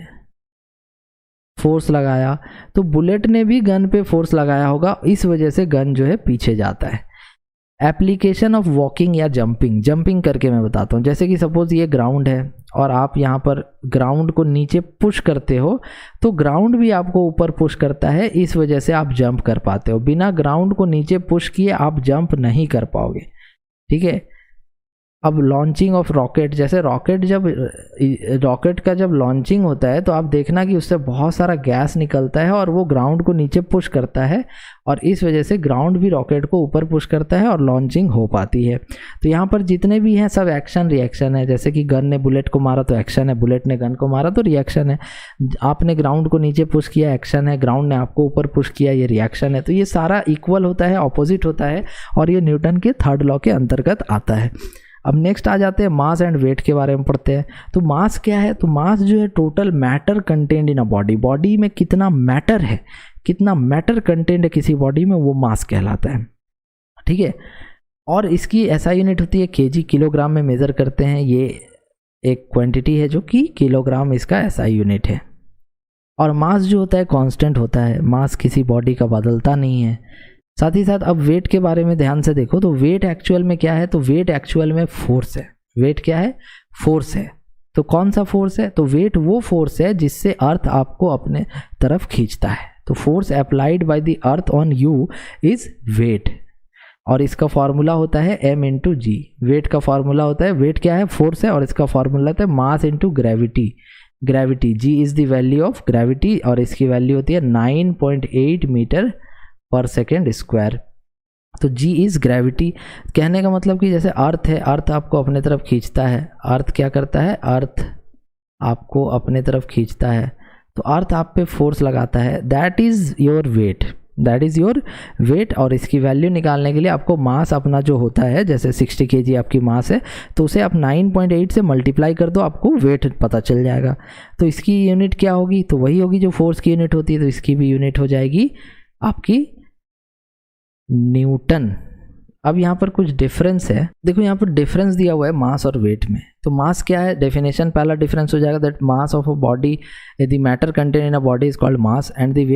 फोर्स लगाया, तो बुलेट ने भी गन पे फोर्स लगाया होगा, इस वजह से गन जो है पीछे जाता है। एप्लीकेशन ऑफ वॉकिंग या जंपिंग, जंपिंग करके मैं बताता हूँ। जैसे कि सपोज ये ग्राउंड है और आप यहाँ पर ग्राउंड को नीचे पुश करते हो, तो ग्राउंड भी आपको ऊपर पुश करता है, इस वजह से आप जंप कर पाते हो। बिना ग्राउंड को नीचे पुश किए आप जंप नहीं कर पाओगे, ठीक है। अब लॉन्चिंग ऑफ रॉकेट, जैसे रॉकेट का जब लॉन्चिंग होता है तो आप देखना कि उससे बहुत सारा गैस निकलता है और वो ग्राउंड को नीचे पुश करता है, और इस वजह से ग्राउंड भी रॉकेट को ऊपर पुश करता है और लॉन्चिंग हो पाती है। तो यहाँ पर जितने भी हैं सब एक्शन रिएक्शन है। जैसे कि गन ने बुलेट को मारा तो एक्शन है, बुलेट ने गन को मारा तो रिएक्शन है, आपने ग्राउंड को नीचे पुश किया एक्शन है, ग्राउंड ने आपको ऊपर पुश किया ये रिएक्शन है। तो ये सारा इक्वल होता है, ऑपोजिट होता है, और ये न्यूटन के थर्ड लॉ के अंतर्गत आता है। अब नेक्स्ट आ जाते हैं मास एंड वेट के बारे में पढ़ते हैं। तो मास क्या है? तो मास जो है total matter content in a body, body में कितना मैटर है, कितना मैटर कंटेंट है किसी बॉडी में, वो मास कहलाता है, ठीक है। और इसकी ऐसा यूनिट होती है केजी, किलोग्राम में मेज़र करते हैं। ये एक क्वांटिटी है जो कि किलोग्राम इसका ऐसा यूनिट है। और मास जो होता है कांस्टेंट होता है, मास किसी बॉडी का बदलता नहीं है। साथ ही साथ अब वेट के बारे में ध्यान से देखो, तो वेट एक्चुअल में क्या है? तो वेट एक्चुअल में फोर्स है। वेट क्या है? फोर्स है। तो कौन सा फोर्स है? तो वेट वो फोर्स है जिससे अर्थ आपको अपने तरफ खींचता है। तो force applied by the earth on you is weight, और इसका फॉर्मूला होता है m इंटू जी। वेट का फॉर्मूला होता है, वेट क्या है? फोर्स है, और इसका फॉर्मूला होता है mass into gravity. Gravity, g is the value of gravity, और इसकी वैल्यू होती है 9.8 मीटर पर सेकेंड स्क्वायर। तो जी इज ग्रेविटी। कहने का मतलब कि जैसे अर्थ है, अर्थ आपको अपने तरफ खींचता है। अर्थ क्या करता है? अर्थ आपको अपने तरफ खींचता है, तो अर्थ आप पे फोर्स लगाता है। That is your weight, that is your weight. और इसकी वैल्यू निकालने के लिए आपको मास अपना जो होता है, जैसे 60 kg आपकी मास है, तो उसे आप 9.8 से मल्टीप्लाई कर दो, आपको वेट पता चल जाएगा। तो इसकी यूनिट क्या होगी? तो वही होगी जो फोर्स की यूनिट होती है, तो इसकी भी यूनिट हो जाएगी आपकी न्यूटन। अब यहाँ पर कुछ डिफरेंस है, देखो यहाँ पर डिफरेंस दिया हुआ है मास और वेट में। तो मास क्या है? डेफिनेशन पहला डिफरेंस हो जाएगा that mass of a body, the matter content in a body is called mass, and the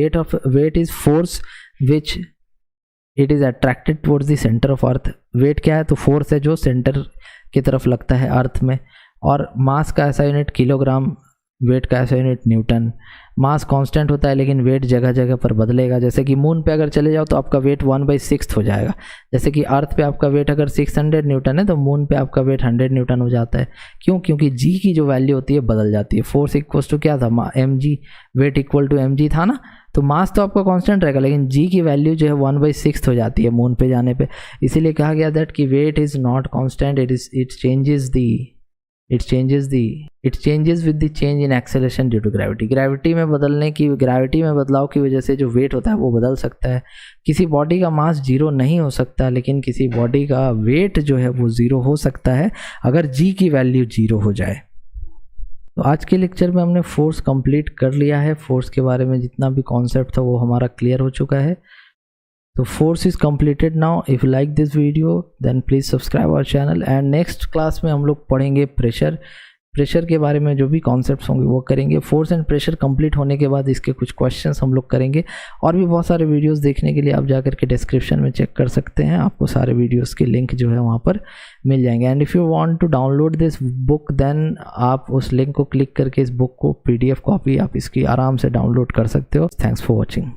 weight is force which it is attracted towards the centre of earth. Weight क्या है? तो force है जो centre की तरफ लगता है अर्थ में। और मास का ऐसा यूनिट किलोग्राम, वेट का ऐसा यूनिट न्यूटन। मास कांस्टेंट होता है लेकिन वेट जगह जगह पर बदलेगा। जैसे कि मून पे अगर चले जाओ तो आपका वेट 1/6 हो जाएगा। जैसे कि अर्थ पे आपका वेट अगर 600 न्यूटन है तो मून पे आपका वेट 100 न्यूटन हो जाता है। क्यों? क्योंकि जी की जो वैल्यू होती है बदल जाती है। फोर्स इक्वल टू क्या था? mg, weight equal to mg था ना। तो मास तो आपका कांस्टेंट रहेगा लेकिन जी की वैल्यू जो है 1/6 हो जाती है मून पे जाने पे। इसीलिए कहा गया दैट कि weight is not constant, it changes with the change in acceleration due to gravity। Gravity में बदलाव की वजह से जो वेट होता है वो बदल सकता है। किसी बॉडी का मास 0 नहीं हो सकता, लेकिन किसी बॉडी का वेट जो है वो 0 हो सकता है अगर जी की वैल्यू 0 हो जाए। तो आज के लेक्चर में हमने फोर्स कंप्लीट कर लिया है। फोर्स के बारे में जितना भी कॉन्सेप्ट था वो हमारा क्लियर हो चुका है। So force is completed now. If you like this video then please subscribe our channel, and next class में हम लोग पढ़ेंगे प्रेशर के बारे में जो भी कॉन्सेप्ट्स होंगे वो करेंगे। फोर्स एंड प्रेशर कंप्लीट होने के बाद इसके कुछ क्वेश्चंस हम लोग करेंगे। और भी बहुत सारे वीडियोस देखने के लिए आप जाकर के डिस्क्रिप्शन में चेक कर सकते हैं, आपको सारे वीडियोस के लिंक जो है वहाँ पर मिल जाएंगे। And if you want to download this book then आप उस लिंक को क्लिक करके इस बुक को PDF कॉपी आप इसकी आराम से डाउनलोड कर सकते हो। Thanks for watching.